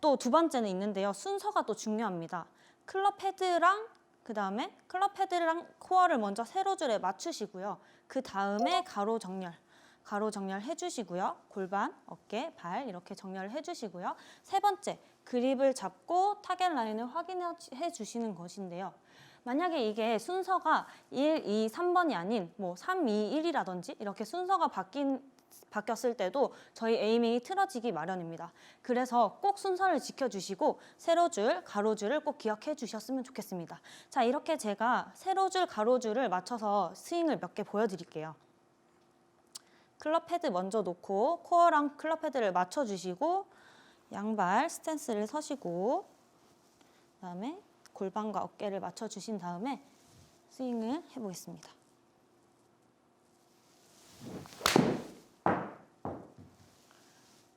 또 두 번째는 있는데요. 순서가 또 중요합니다. 클럽 헤드랑 그 다음에 클럽 헤드랑 코어를 먼저 세로줄에 맞추시고요. 그 다음에 가로 정렬 해주시고요. 골반, 어깨, 발 이렇게 정렬을 해주시고요. 세 번째, 그립을 잡고 타겟 라인을 확인해 주시는 것인데요. 만약에 이게 순서가 1, 2, 3번이 아닌 3, 2, 1이라든지 이렇게 순서가 바뀌었을 때도 저희 에이밍이 틀어지기 마련입니다. 그래서 꼭 순서를 지켜주시고 세로줄, 가로줄을 꼭 기억해 주셨으면 좋겠습니다. 자, 이렇게 제가 세로줄, 가로줄을 맞춰서 스윙을 몇 개 보여드릴게요. 클럽 헤드 먼저 놓고 코어랑 클럽 헤드를 맞춰주시고 양발 스탠스를 서시고 그다음에 골반과 어깨를 맞춰주신 다음에 스윙을 해보겠습니다.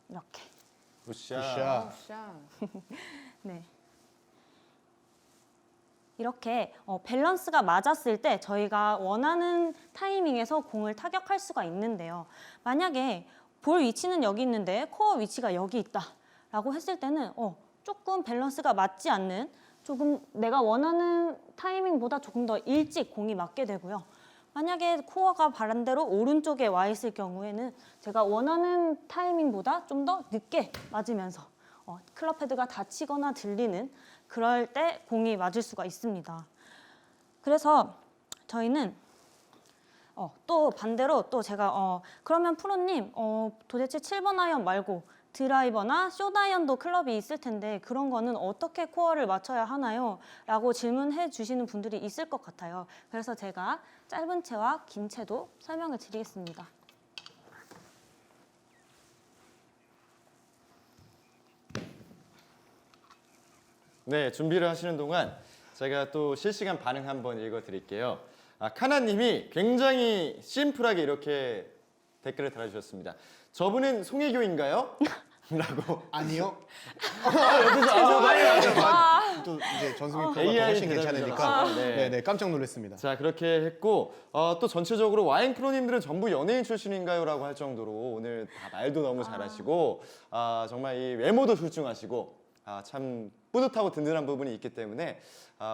이렇게. 굿샷. 굿샷. 네. 이렇게 밸런스가 맞았을 때 저희가 원하는 타이밍에서 공을 타격할 수가 있는데요. 만약에 볼 위치는 여기 있는데 코어 위치가 여기 있다라고 했을 때는 조금 밸런스가 맞지 않는 조금 내가 원하는 타이밍보다 조금 더 일찍 공이 맞게 되고요. 만약에 코어가 반대로 오른쪽에 와 있을 경우에는 제가 원하는 타이밍보다 좀 더 늦게 맞으면서 클럽 헤드가 다치거나 들리는 그럴 때 공이 맞을 수가 있습니다. 그래서 저희는 또 반대로 또 제가 그러면 프로님 도대체 7번 아이언 말고 드라이버나 숏아이언도 클럽이 있을 텐데 그런 거는 어떻게 코어를 맞춰야 하나요? 라고 질문해 주시는 분들이 있을 것 같아요. 그래서 제가 짧은 채와 긴 채도 설명을 드리겠습니다. 네, 준비를 하시는 동안 제가 또 실시간 반응 한번 읽어드릴게요. 카나님이 굉장히 심플하게 이렇게 댓글을 달아주셨습니다. 저분은 송혜교인가요? 라고. 아니요. 죄송해요. 또 이제 전승민 프로가 더 AI 훨씬 대답이 괜찮으니까 나왔어요. 네. 네네 깜짝 놀랐습니다. 자, 그렇게 했고 또 전체적으로 와인 프로님들은 전부 연예인 출신인가요? 라고 할 정도로 오늘 다 말도 너무 잘하시고 정말 이 외모도 출중하시고 참 뿌듯하고 든든한 부분이 있기 때문에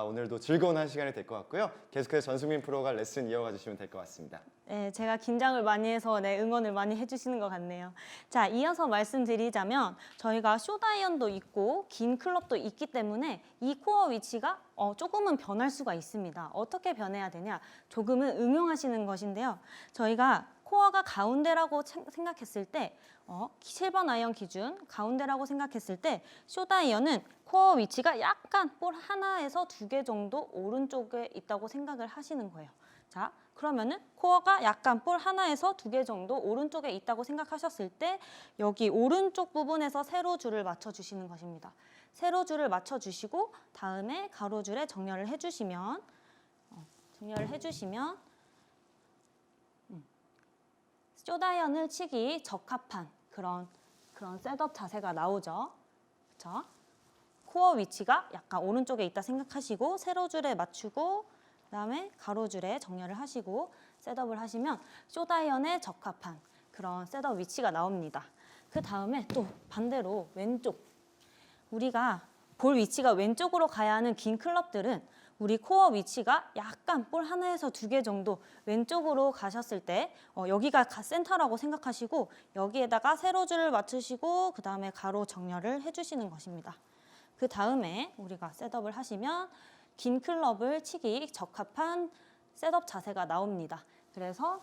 오늘도 즐거운 한 시간이 될 것 같고요. 계속해서 전승민 프로가 레슨 이어가 주시면 될 것 같습니다. 네, 제가 긴장을 많이 해서 응원을 많이 해주시는 것 같네요. 자, 이어서 말씀드리자면 저희가 숏아이언도 있고 긴 클럽도 있기 때문에 이 코어 위치가 조금은 변할 수가 있습니다. 어떻게 변해야 되냐? 조금은 응용하시는 것인데요. 저희가 코어가 가운데라고 생각했을 때 7번 아이언 기준 가운데라고 생각했을 때 숏아이언은 코어 위치가 약간 볼 하나에서 2개 정도 오른쪽에 있다고 생각을 하시는 거예요. 자, 그러면은 코어가 약간 볼 하나에서 2개 정도 오른쪽에 있다고 생각하셨을 때 여기 오른쪽 부분에서 세로줄을 맞춰주시는 것입니다. 세로줄을 맞춰주시고 다음에 가로줄에 정렬을 해주시면 쇼다이언을 치기 적합한 그런 셋업 자세가 나오죠. 그렇죠? 코어 위치가 약간 오른쪽에 있다 생각하시고 세로줄에 맞추고 그다음에 가로줄에 정렬을 하시고 셋업을 하시면 쇼다이언에 적합한 그런 셋업 위치가 나옵니다. 그 다음에 또 반대로 왼쪽, 우리가 볼 위치가 왼쪽으로 가야 하는 긴 클럽들은 우리 코어 위치가 약간 볼 하나에서 2개 정도 왼쪽으로 가셨을 때 여기가 센터라고 생각하시고 여기에다가 세로줄을 맞추시고 그 다음에 가로 정렬을 해주시는 것입니다. 그 다음에 우리가 셋업을 하시면 긴 클럽을 치기 적합한 셋업 자세가 나옵니다. 그래서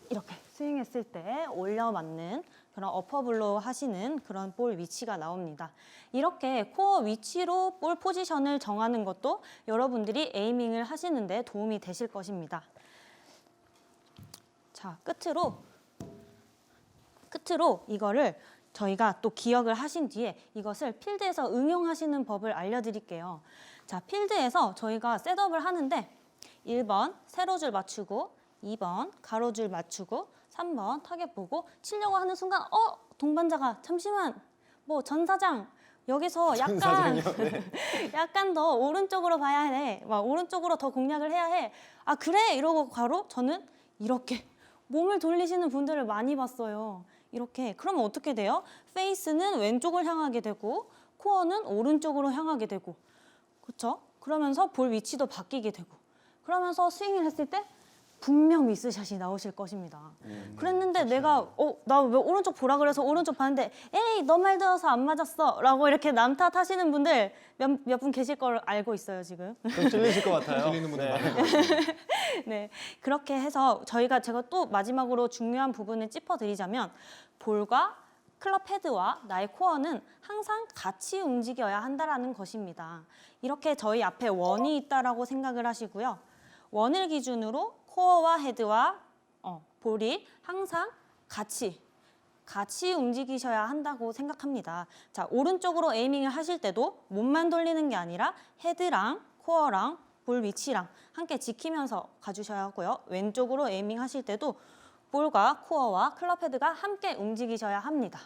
이렇게 스윙했을 때 올려 맞는 그런 어퍼블로 하시는 그런 볼 위치가 나옵니다. 이렇게 코어 위치로 볼 포지션을 정하는 것도 여러분들이 에이밍을 하시는데 도움이 되실 것입니다. 자, 끝으로 이거를 저희가 또 기억을 하신 뒤에 이것을 필드에서 응용하시는 법을 알려드릴게요. 자, 필드에서 저희가 셋업을 하는데 1번 세로줄 맞추고 2번 가로줄 맞추고 3번 타겟 보고 치려고 하는 순간 동반자가 잠시만 전 사장 여기서 약간 약간 더 오른쪽으로 봐야 해. 막 오른쪽으로 더 공략을 해야 해. 아 그래? 이러고 바로 저는 이렇게 몸을 돌리시는 분들을 많이 봤어요. 이렇게 그러면 어떻게 돼요? 페이스는 왼쪽을 향하게 되고 코어는 오른쪽으로 향하게 되고 그렇죠? 그러면서 볼 위치도 바뀌게 되고 그러면서 스윙을 했을 때 분명 미스샷이 나오실 것입니다. 그랬는데 내가 나 왜 오른쪽 보라 그래서 오른쪽 봤는데 에이 너 말 들어서 안 맞았어 라고 이렇게 남 탓하시는 분들 몇 분 계실 걸 알고 있어요 지금. 좀 찔리실 것 같아요. 찔리는 분들 많을 것 같아요. 네, 그렇게 해서 제가 또 마지막으로 중요한 부분을 짚어드리자면 볼과 클럽 헤드와 나의 코어는 항상 같이 움직여야 한다라는 것입니다. 이렇게 저희 앞에 원이 있다라고 생각을 하시고요. 원을 기준으로 코어와 헤드와 볼이 항상 같이 움직이셔야 한다고 생각합니다. 자, 오른쪽으로 에이밍을 하실 때도 몸만 돌리는 게 아니라 헤드랑 코어랑 볼 위치랑 함께 지키면서 가주셔야 하고요. 왼쪽으로 에이밍 하실 때도 볼과 코어와 클럽 헤드가 함께 움직이셔야 합니다.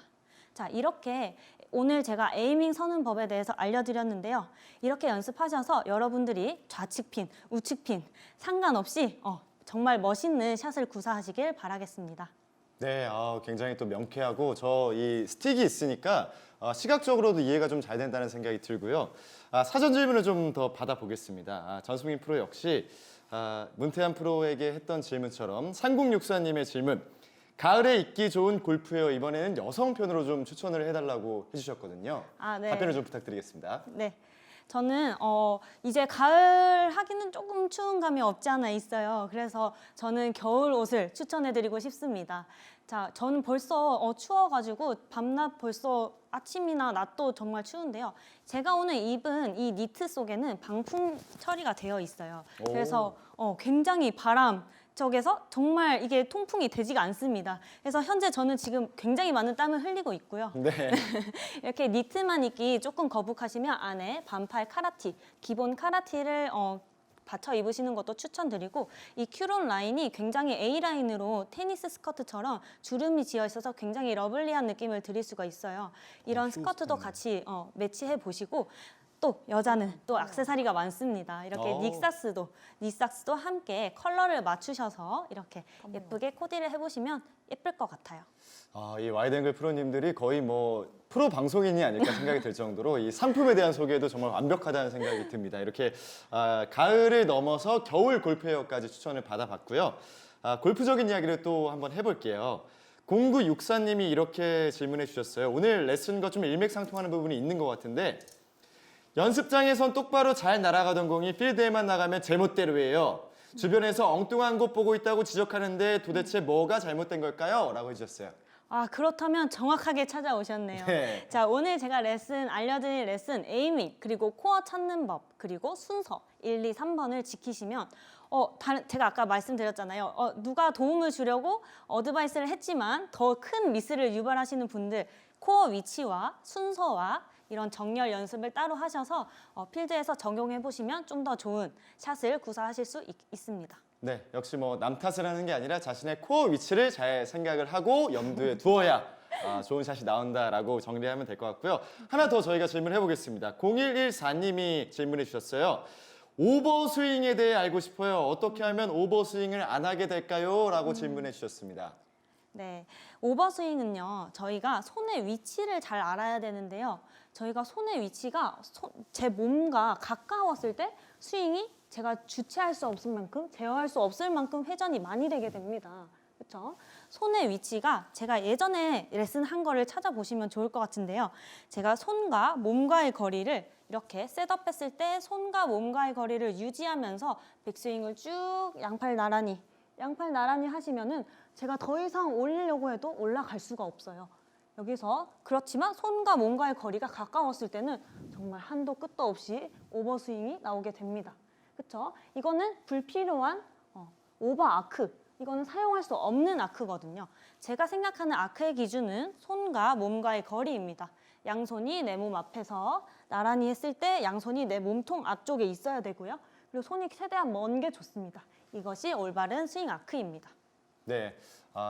자, 이렇게 오늘 제가 에이밍 서는 법에 대해서 알려드렸는데요. 이렇게 연습하셔서 여러분들이 좌측 핀, 우측 핀 상관없이 정말 멋있는 샷을 구사하시길 바라겠습니다. 네, 굉장히 또 명쾌하고 저 이 스틱이 있으니까 시각적으로도 이해가 좀 잘 된다는 생각이 들고요. 사전 질문을 좀 더 받아보겠습니다. 전수민 프로 역시 문태한 프로에게 했던 질문처럼 3064님의 질문. 가을에 입기 좋은 골프웨어 이번에는 여성 편으로 좀 추천을 해달라고 해주셨거든요. 네. 답변을 좀 부탁드리겠습니다. 네. 저는 이제 가을 하기는 조금 추운 감이 없지 않아 있어요. 그래서 저는 겨울 옷을 추천해드리고 싶습니다. 자, 저는 벌써 추워가지고 밤낮 벌써 아침이나 낮도 정말 추운데요. 제가 오늘 입은 이 니트 속에는 방풍 처리가 되어 있어요. 그래서 굉장히 바람 쪽에서 정말 이게 통풍이 되지가 않습니다. 그래서 현재 저는 지금 굉장히 많은 땀을 흘리고 있고요. 네. 이렇게 니트만 입기 조금 거북하시면 안에 반팔 카라티, 기본 카라티를 받쳐 입으시는 것도 추천드리고 이 큐론 라인이 굉장히 A라인으로 테니스 스커트처럼 주름이 지어 있어서 굉장히 러블리한 느낌을 드릴 수가 있어요. 이런 스커트도 같이 매치해 보시고 또 여자는 또 액세서리가 많습니다. 이렇게 닉삭스도 함께 컬러를 맞추셔서 이렇게 예쁘게 코디를 해보시면 예쁠 것 같아요. 이 와이드앵글 프로님들이 거의 뭐 프로 방송인이 아닐까 생각이 들 정도로 이 상품에 대한 소개도 정말 완벽하다는 생각이 듭니다. 이렇게 가을을 넘어서 겨울 골프웨어까지 추천을 받아봤고요. 골프적인 이야기를 또 한번 해볼게요. 0964님이 이렇게 질문해 주셨어요. 오늘 레슨과 좀 일맥상통하는 부분이 있는 것 같은데 연습장에선 똑바로 잘 날아가던 공이 필드에만 나가면 제멋대로예요. 주변에서 엉뚱한 곳 보고 있다고 지적하는데 도대체 뭐가 잘못된 걸까요? 라고 해주셨어요. 그렇다면 정확하게 찾아오셨네요. 네. 자, 오늘 제가 알려드릴 레슨 에이밍, 그리고 코어 찾는 법, 그리고 순서 1, 2, 3번을 지키시면 제가 아까 말씀드렸잖아요. 누가 도움을 주려고 어드바이스를 했지만 더 큰 미스를 유발하시는 분들, 코어 위치와 순서와 이런 정렬 연습을 따로 하셔서 필드에서 적용해 보시면 좀 더 좋은 샷을 구사하실 수 있습니다. 네, 역시 뭐 남 탓을 하는 게 아니라 자신의 코어 위치를 잘 생각을 하고 염두에 두어야 좋은 샷이 나온다라고 정리하면 될 것 같고요. 하나 더 저희가 질문을 해보겠습니다. 0114님이 질문해 주셨어요. 오버스윙에 대해 알고 싶어요. 어떻게 하면 오버스윙을 안 하게 될까요? 라고 질문해 주셨습니다. 네, 오버스윙은요, 저희가 손의 위치를 잘 알아야 되는데요. 저희가 손의 위치가 제 몸과 가까웠을 때 스윙이 제가 주체할 수 없을 만큼, 제어할 수 없을 만큼 회전이 많이 되게 됩니다. 그렇죠? 손의 위치가 제가 예전에 레슨한 거를 찾아보시면 좋을 것 같은데요. 제가 손과 몸과의 거리를 이렇게 셋업했을 때 손과 몸과의 거리를 유지하면서 백스윙을 쭉 양팔 나란히 하시면은 제가 더 이상 올리려고 해도 올라갈 수가 없어요. 여기서 그렇지만 손과 몸과의 거리가 가까웠을 때는 정말 한도 끝도 없이 오버스윙이 나오게 됩니다. 그렇죠? 이거는 불필요한 오버 아크, 이거는 사용할 수 없는 아크거든요. 제가 생각하는 아크의 기준은 손과 몸과의 거리입니다. 양손이 내 몸 앞에서 나란히 했을 때 양손이 내 몸통 앞쪽에 있어야 되고요. 그리고 손이 최대한 먼 게 좋습니다. 이것이 올바른 스윙 아크입니다. 네,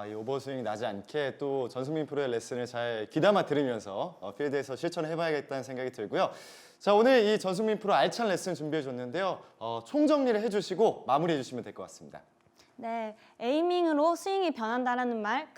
이 오버스윙이 나지 않게 또 전승민 프로의 레슨을 잘 귀담아 들으면서 필드에서 실천을 해봐야겠다는 생각이 들고요. 자, 오늘 이 전승민 프로 알찬 레슨 준비해 줬는데요. 총정리를 해주시고 마무리해 주시면 될 것 같습니다. 네, 에이밍으로 스윙이 변한다라는 말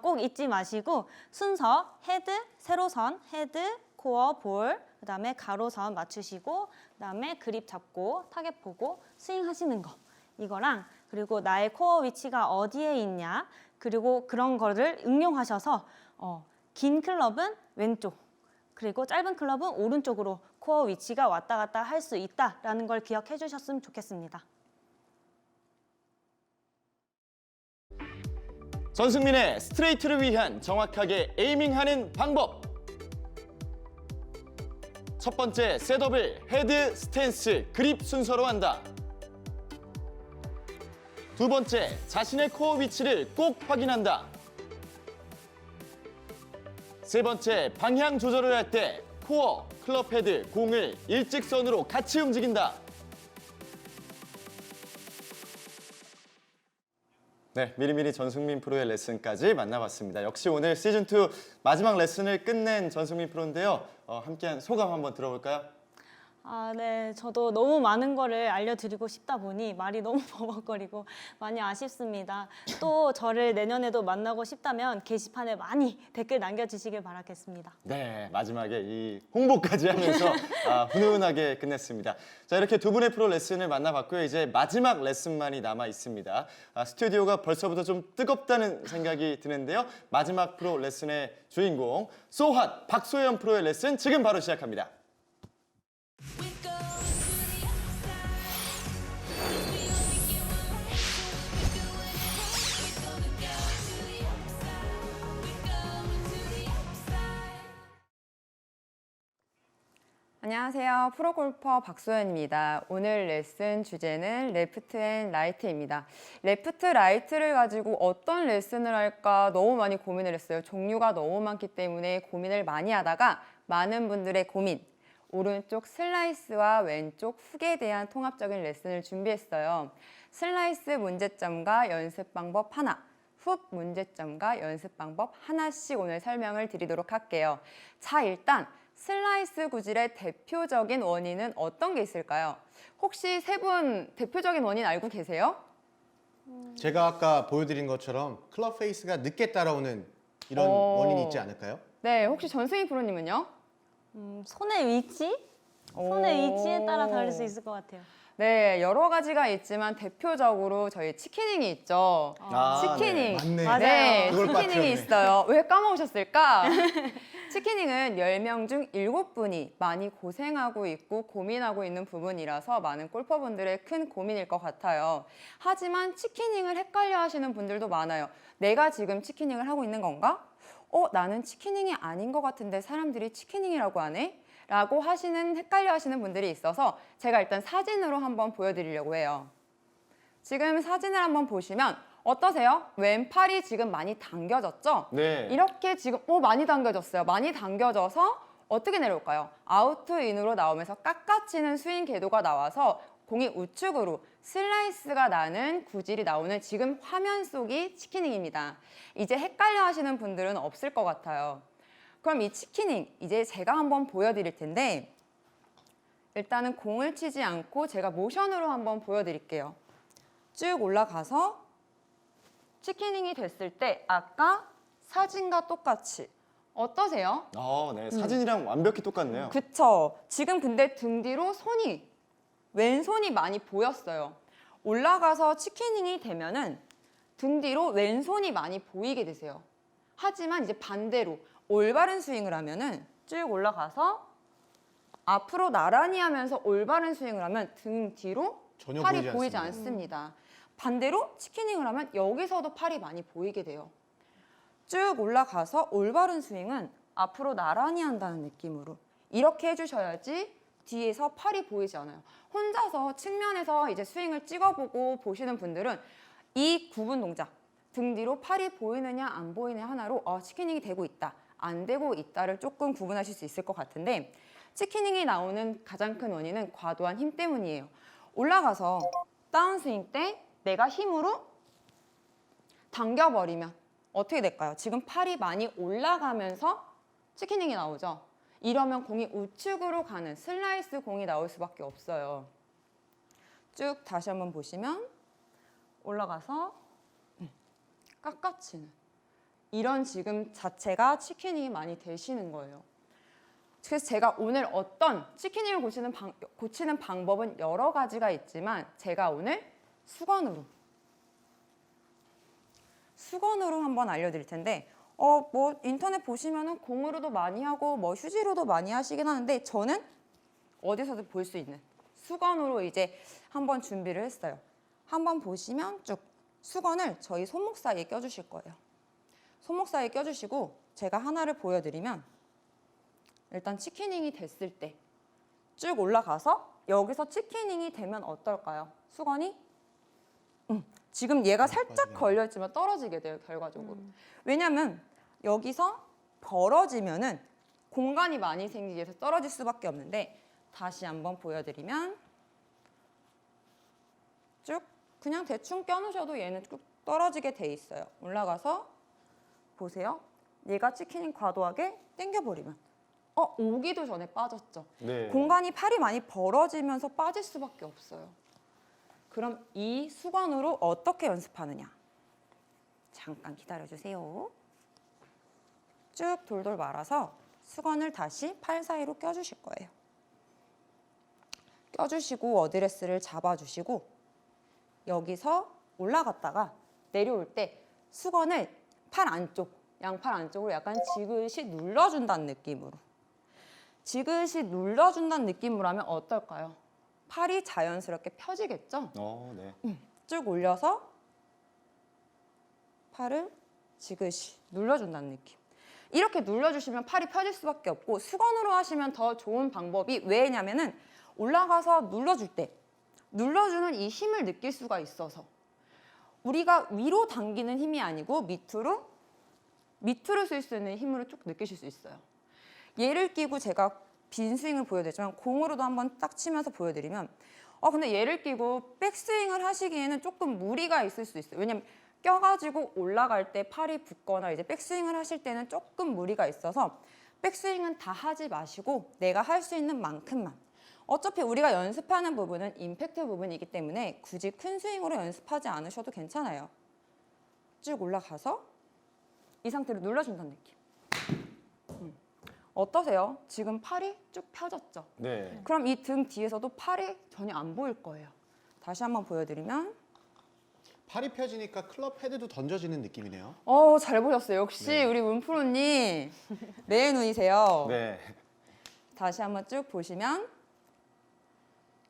꼭 잊지 마시고 순서 헤드, 세로선, 헤드, 코어, 볼, 그다음에 가로선 맞추시고 그다음에 그립 잡고 타겟 보고 스윙하시는 거 이거랑 그리고 나의 코어 위치가 어디에 있냐 그리고 그런 거를 응용하셔서 긴 클럽은 왼쪽 그리고 짧은 클럽은 오른쪽으로 코어 위치가 왔다 갔다 할 수 있다라는 걸 기억해 주셨으면 좋겠습니다. 전승민의 스트레이트를 위한 정확하게 에이밍하는 방법. 첫 번째, 셋업을 헤드, 스탠스, 그립 순서로 한다. 두 번째, 자신의 코어 위치를 꼭 확인한다. 세 번째, 방향 조절을 할 때 코어, 클럽 헤드, 공을 일직선으로 같이 움직인다. 네, 미리미리 전승민 프로의 레슨까지 만나봤습니다. 역시 오늘 시즌2 마지막 레슨을 끝낸 전승민 프로인데요. 함께한 소감 한번 들어볼까요? 네. 저도 너무 많은 거를 알려드리고 싶다 보니 말이 너무 버벅거리고 많이 아쉽습니다. 또 저를 내년에도 만나고 싶다면 게시판에 많이 댓글 남겨주시길 바라겠습니다. 네, 마지막에 이 홍보까지 하면서 훈훈하게 끝냈습니다. 자, 이렇게 두 분의 프로 레슨을 만나봤고요. 이제 마지막 레슨만이 남아 있습니다. 스튜디오가 벌써부터 좀 뜨겁다는 생각이 드는데요. 마지막 프로 레슨의 주인공 소핫 박소연 프로의 레슨 지금 바로 시작합니다. 안녕하세요. 프로골퍼 박소연입니다. 오늘 레슨 주제는 레프트 앤 라이트입니다. 레프트, 라이트를 가지고 어떤 레슨을 할까 너무 많이 고민을 했어요. 종류가 너무 많기 때문에 고민을 많이 하다가 많은 분들의 고민, 오른쪽 슬라이스와 왼쪽 훅에 대한 통합적인 레슨을 준비했어요. 슬라이스 문제점과 연습 방법 하나, 훅 문제점과 연습 방법 하나씩 오늘 설명을 드리도록 할게요. 자, 일단 슬라이스 구질의 대표적인 원인은 어떤 게 있을까요? 혹시 세 분 대표적인 원인 알고 계세요? 제가 아까 보여드린 것처럼 클럽 페이스가 늦게 따라오는 이런 원인이 있지 않을까요? 네, 혹시 전승희 프로님은요? 손의 위치? 손의 위치에 따라 다를 수 있을 것 같아요. 네, 여러 가지가 있지만 대표적으로 저희 치키닝이 있죠. 치키닝. 맞네. 맞아요. 네, 그걸 치키닝이 빠뜨렸네. 있어요. 왜 까먹으셨을까? 치키닝은 10명 중 7분이 많이 고생하고 있고 고민하고 있는 부분이라서 많은 골퍼분들의 큰 고민일 것 같아요. 하지만 치키닝을 헷갈려 하시는 분들도 많아요. 내가 지금 치키닝을 하고 있는 건가? 나는 치키닝이 아닌 것 같은데 사람들이 치키닝이라고 하네? 라고 헷갈려 하시는 분들이 있어서 제가 일단 사진으로 한번 보여드리려고 해요. 지금 사진을 한번 보시면 어떠세요? 왼팔이 지금 많이 당겨졌죠? 네. 이렇게 지금 많이 당겨졌어요. 많이 당겨져서 어떻게 내려올까요? 아웃인으로 나오면서 깎아치는 스윙 궤도가 나와서 공이 우측으로 슬라이스가 나는 구질이 나오는 지금 화면 속이 치키닝입니다. 이제 헷갈려 하시는 분들은 없을 것 같아요. 그럼 이 치키닝 이제 제가 한번 보여드릴 텐데 일단은 공을 치지 않고 제가 모션으로 한번 보여드릴게요. 쭉 올라가서 치키닝이 됐을 때 아까 사진과 똑같이 어떠세요? 네. 사진이랑 완벽히 똑같네요. 그쵸. 지금 근데 등 뒤로 왼손이 많이 보였어요. 올라가서 치키닝이 되면은 등 뒤로 왼손이 많이 보이게 되세요. 하지만 이제 반대로 올바른 스윙을 하면은 쭉 올라가서 앞으로 나란히 하면서 올바른 스윙을 하면 등 뒤로 전혀 팔이 보이지 않습니다. 반대로 치키닝을 하면 여기서도 팔이 많이 보이게 돼요. 쭉 올라가서 올바른 스윙은 앞으로 나란히 한다는 느낌으로 이렇게 해주셔야지 뒤에서 팔이 보이지 않아요. 혼자서 측면에서 이제 스윙을 찍어보고 보시는 분들은 이 구분 동작, 등 뒤로 팔이 보이느냐 안 보이느냐 하나로 치키닝이 되고 있다, 안 되고 있다를 조금 구분하실 수 있을 것 같은데 치키닝이 나오는 가장 큰 원인은 과도한 힘 때문이에요. 올라가서 다운스윙 때 내가 힘으로 당겨버리면 어떻게 될까요? 지금 팔이 많이 올라가면서 치키닝이 나오죠. 이러면 공이 우측으로 가는 슬라이스 공이 나올 수밖에 없어요. 쭉 다시 한번 보시면 올라가서 깎아치는 이런 지금 자체가 치키닝이 많이 되시는 거예요. 그래서 제가 오늘 어떤 치키닝을 고치는 방법은 여러 가지가 있지만 제가 오늘 수건으로 한번 알려드릴 텐데 뭐 인터넷 보시면은 공으로도 많이 하고 뭐 휴지로도 많이 하시긴 하는데 저는 어디서도 볼 수 있는 수건으로 이제 한번 준비를 했어요. 한번 보시면 쭉 수건을 저희 손목 사이에 껴주실 거예요. 손목 사이에 껴주시고 제가 하나를 보여드리면 일단 치키닝이 됐을 때 쭉 올라가서 여기서 치키닝이 되면 어떨까요? 수건이 지금 얘가 살짝 걸려있지만 떨어지게 돼요, 결과적으로. 왜냐면 여기서 벌어지면은 공간이 많이 생기기 위해서 떨어질 수밖에 없는데 다시 한번 보여드리면 쭉 그냥 대충 껴놓으셔도 얘는 쭉 떨어지게 돼 있어요. 올라가서 보세요. 얘가 치키닝 과도하게 당겨버리면 오기도 전에 빠졌죠. 네. 공간이 팔이 많이 벌어지면서 빠질 수밖에 없어요. 그럼 이 수건으로 어떻게 연습하느냐? 잠깐 기다려주세요. 쭉 돌돌 말아서 수건을 다시 팔 사이로 껴주실 거예요. 껴주시고 어드레스를 잡아주시고 여기서 올라갔다가 내려올 때 수건을 팔 안쪽, 양팔 안쪽으로 약간 지그시 눌러준다는 느낌으로 지그시 눌러준다는 느낌으로 하면 어떨까요? 팔이 자연스럽게 펴지겠죠? 네. 쭉 올려서 팔을 지그시 눌러준다는 느낌. 이렇게 눌러주시면 팔이 펴질 수밖에 없고 수건으로 하시면 더 좋은 방법이 왜냐면은 올라가서 눌러줄 때 눌러주는 이 힘을 느낄 수가 있어서 우리가 위로 당기는 힘이 아니고 밑으로 쓸 수 있는 힘으로 쭉 느끼실 수 있어요. 얘를 끼고 제가 빈 스윙을 보여드리지만 공으로도 한번 딱 치면서 보여드리면 근데 얘를 끼고 백스윙을 하시기에는 조금 무리가 있을 수 있어요. 왜냐면 껴가지고 올라갈 때 팔이 붓거나 이제 백스윙을 하실 때는 조금 무리가 있어서 백스윙은 다 하지 마시고 내가 할 수 있는 만큼만 어차피 우리가 연습하는 부분은 임팩트 부분이기 때문에 굳이 큰 스윙으로 연습하지 않으셔도 괜찮아요. 쭉 올라가서 이 상태로 눌러준다는 느낌. 어떠세요? 지금 팔이 쭉 펴졌죠? 네. 그럼 이 등 뒤에서도 팔이 전혀 안 보일 거예요. 다시 한번 보여드리면 팔이 펴지니까 클럽 헤드도 던져지는 느낌이네요. 잘 보셨어요. 역시 네. 우리 문프로님 매의 눈이세요. 네. 다시 한번 쭉 보시면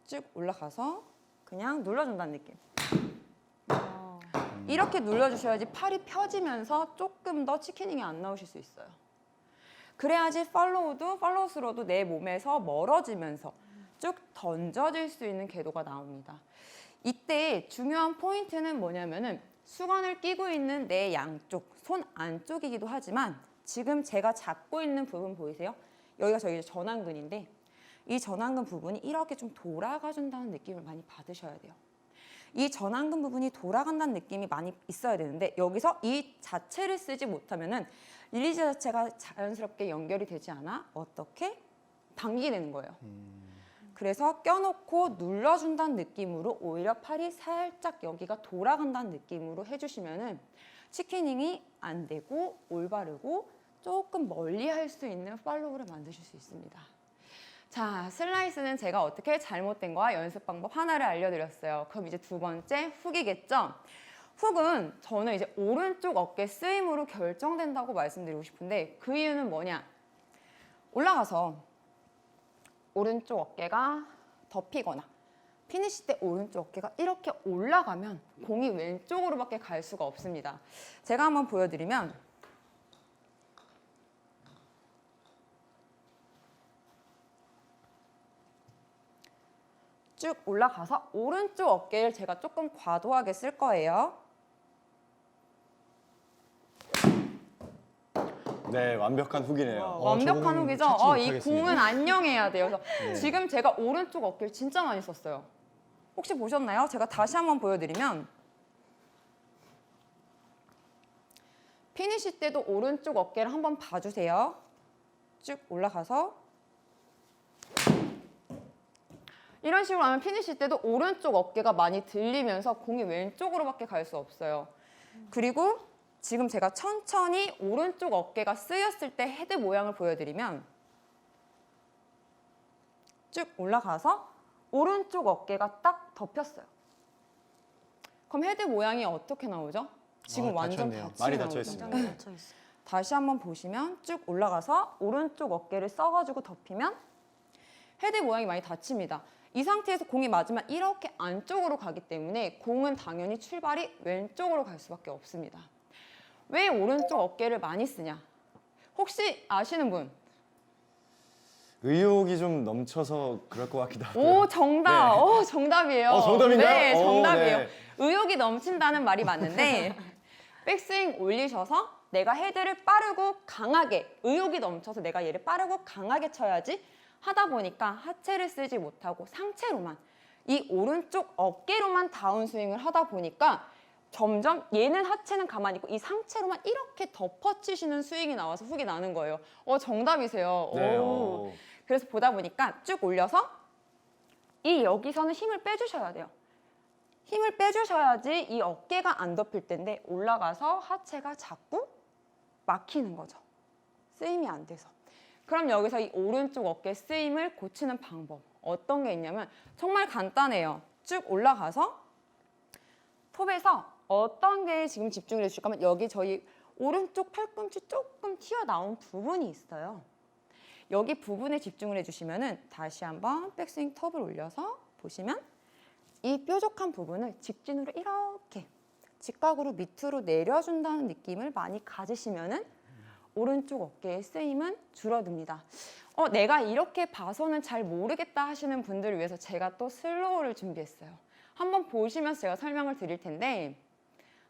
쭉 올라가서 그냥 눌러준다는 느낌. 이렇게 눌러주셔야지 팔이 펴지면서 조금 더 치키닝이 안 나오실 수 있어요. 그래야지 팔로우스로도 내 몸에서 멀어지면서 쭉 던져질 수 있는 궤도가 나옵니다. 이때 중요한 포인트는 뭐냐면은 수건을 끼고 있는 내 양쪽, 손 안쪽이기도 하지만 지금 제가 잡고 있는 부분 보이세요? 여기가 저희 전완근인데 이 전완근 부분이 이렇게 좀 돌아가준다는 느낌을 많이 받으셔야 돼요. 이 전완근 부분이 돌아간다는 느낌이 많이 있어야 되는데 여기서 이 자체를 쓰지 못하면은 릴리즈 자체가 자연스럽게 연결이 되지 않아 어떻게 당기게 되는 거예요. 그래서 껴놓고 눌러준다는 느낌으로 오히려 팔이 살짝 여기가 돌아간다는 느낌으로 해주시면은 치키닝이 안 되고 올바르고 조금 멀리 할 수 있는 팔로우를 만드실 수 있습니다. 자, 슬라이스는 제가 어떻게 잘못된 거와 연습 방법 하나를 알려드렸어요. 그럼 이제 두 번째 훅이겠죠? 훅은 저는 이제 오른쪽 어깨 쓰임으로 결정된다고 말씀드리고 싶은데 그 이유는 뭐냐? 올라가서 오른쪽 어깨가 덮이거나 피니시 때 오른쪽 어깨가 이렇게 올라가면 공이 왼쪽으로밖에 갈 수가 없습니다. 제가 한번 보여드리면 쭉 올라가서 오른쪽 어깨를 제가 조금 과도하게 쓸 거예요. 네, 완벽한 훅이네요. 완벽한 저거는 훅이죠? 찾지 이 못하겠습니다. 공은 안녕해야 돼요. 그래서 지금 제가 오른쪽 어깨를 진짜 많이 썼어요. 혹시 보셨나요? 제가 다시 한번 보여드리면 피니시 때도 오른쪽 어깨를 한번 봐주세요. 쭉 올라가서 이런 식으로 하면 피니시 때도 오른쪽 어깨가 많이 들리면서 공이 왼쪽으로밖에 갈 수 없어요. 그리고 지금 제가 천천히 오른쪽 어깨가 쓰였을 때 헤드 모양을 보여드리면 쭉 올라가서 오른쪽 어깨가 딱 덮였어요. 그럼 헤드 모양이 어떻게 나오죠? 지금 완전 닫혔네요. 닫히게 많이 나오죠. 닫혀 있습니다. 굉장히 닫혀 있어요. 다시 한번 보시면 쭉 올라가서 오른쪽 어깨를 써가지고 덮이면 헤드 모양이 많이 닫힙니다. 이 상태에서 공이 맞으면 이렇게 안쪽으로 가기 때문에 공은 당연히 출발이 왼쪽으로 갈 수밖에 없습니다. 왜 오른쪽 어깨를 많이 쓰냐? 혹시 아시는 분? 의욕이 좀 넘쳐서 그럴 것 같기도 하고. 오, 정답! 네. 오, 정답이에요. 정답인가요? 네, 오, 정답이에요. 네. 의욕이 넘친다는 말이 맞는데 백스윙 올리셔서 내가 헤드를 빠르고 강하게 의욕이 넘쳐서 내가 얘를 빠르고 강하게 쳐야지 하다 보니까 하체를 쓰지 못하고 상체로만 이 오른쪽 어깨로만 다운스윙을 하다 보니까 점점 얘는 하체는 가만히 있고 이 상체로만 이렇게 덮어치시는 스윙이 나와서 훅이 나는 거예요. 정답이세요. 네, 오. 그래서 보다 보니까 쭉 올려서 이 여기서는 힘을 빼주셔야 돼요. 힘을 빼주셔야지 이 어깨가 안 덮일 텐데 올라가서 하체가 자꾸 막히는 거죠. 쓰임이 안 돼서. 그럼 여기서 이 오른쪽 어깨 쓰임을 고치는 방법 어떤 게 있냐면 정말 간단해요. 쭉 올라가서 톱에서 어떤 게 지금 집중을 해주실 거면 여기 저희 오른쪽 팔꿈치 조금 튀어나온 부분이 있어요. 여기 부분에 집중을 해주시면은 다시 한번 백스윙 톱을 올려서 보시면 이 뾰족한 부분을 직진으로 이렇게 직각으로 밑으로 내려준다는 느낌을 많이 가지시면은 오른쪽 어깨의 쓰임은 줄어듭니다. 내가 이렇게 봐서는 잘 모르겠다 하시는 분들을 위해서 제가 또 슬로우를 준비했어요. 한번 보시면서 제가 설명을 드릴 텐데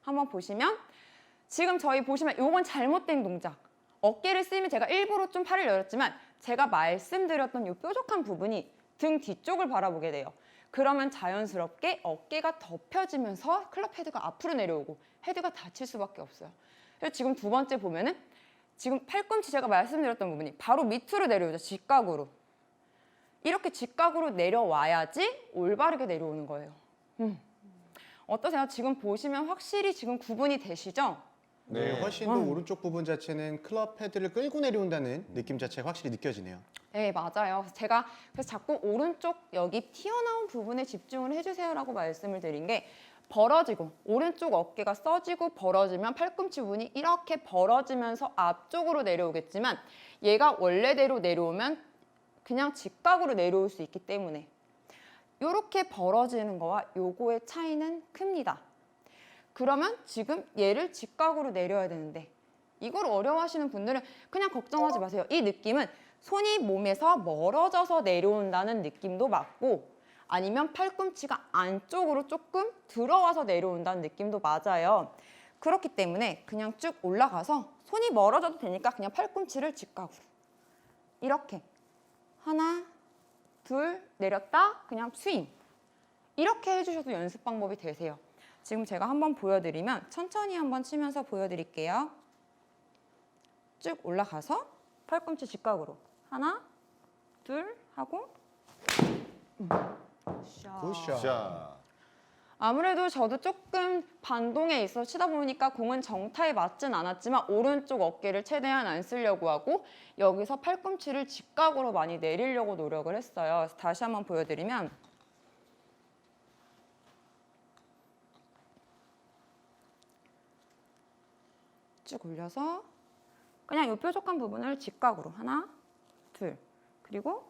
한번 보시면 지금 저희 보시면 이건 잘못된 동작. 어깨를 쓰면 제가 일부러 좀 팔을 열었지만 제가 말씀드렸던 이 뾰족한 부분이 등 뒤쪽을 바라보게 돼요. 그러면 자연스럽게 어깨가 덮여지면서 클럽 헤드가 앞으로 내려오고 헤드가 닫힐 수밖에 없어요. 그래서 지금 두 번째 보면은 지금 팔꿈치 제가 말씀드렸던 부분이 바로 밑으로 내려오죠. 직각으로. 이렇게 직각으로 내려와야지 올바르게 내려오는 거예요. 어떠세요? 지금 보시면 확실히 지금 구분이 되시죠? 네, 훨씬 더 오른쪽 부분 자체는 클럽 헤드를 끌고 내려온다는 느낌 자체가 확실히 느껴지네요. 네, 맞아요. 제가 그래서 자꾸 오른쪽 여기 튀어나온 부분에 집중을 해주세요라고 말씀을 드린 게 벌어지고 오른쪽 어깨가 써지고 벌어지면 팔꿈치 부분이 이렇게 벌어지면서 앞쪽으로 내려오겠지만 얘가 원래대로 내려오면 그냥 직각으로 내려올 수 있기 때문에 이렇게 벌어지는 거와 요거의 차이는 큽니다. 그러면 지금 얘를 직각으로 내려야 되는데 이걸 어려워하시는 분들은 그냥 걱정하지 마세요. 이 느낌은 손이 몸에서 멀어져서 내려온다는 느낌도 맞고 아니면 팔꿈치가 안쪽으로 조금 들어와서 내려온다는 느낌도 맞아요. 그렇기 때문에 그냥 쭉 올라가서 손이 멀어져도 되니까 그냥 팔꿈치를 직각으로 이렇게 하나, 둘, 내렸다, 그냥 스윙. 이렇게 해주셔도 연습 방법이 되세요. 지금 제가 한번 보여드리면 천천히 한번 치면서 보여드릴게요. 쭉 올라가서 팔꿈치 직각으로 하나, 둘 하고 굿샷. 자, 아무래도 저도 조금 반동에 있어 치다 보니까 공은 정타에 맞진 않았지만 오른쪽 어깨를 최대한 안 쓰려고 하고 여기서 팔꿈치를 직각으로 많이 내리려고 노력을 했어요. 그래서 다시 한번 보여드리면 쭉 올려서 그냥 이 뾰족한 부분을 직각으로 하나, 둘, 그리고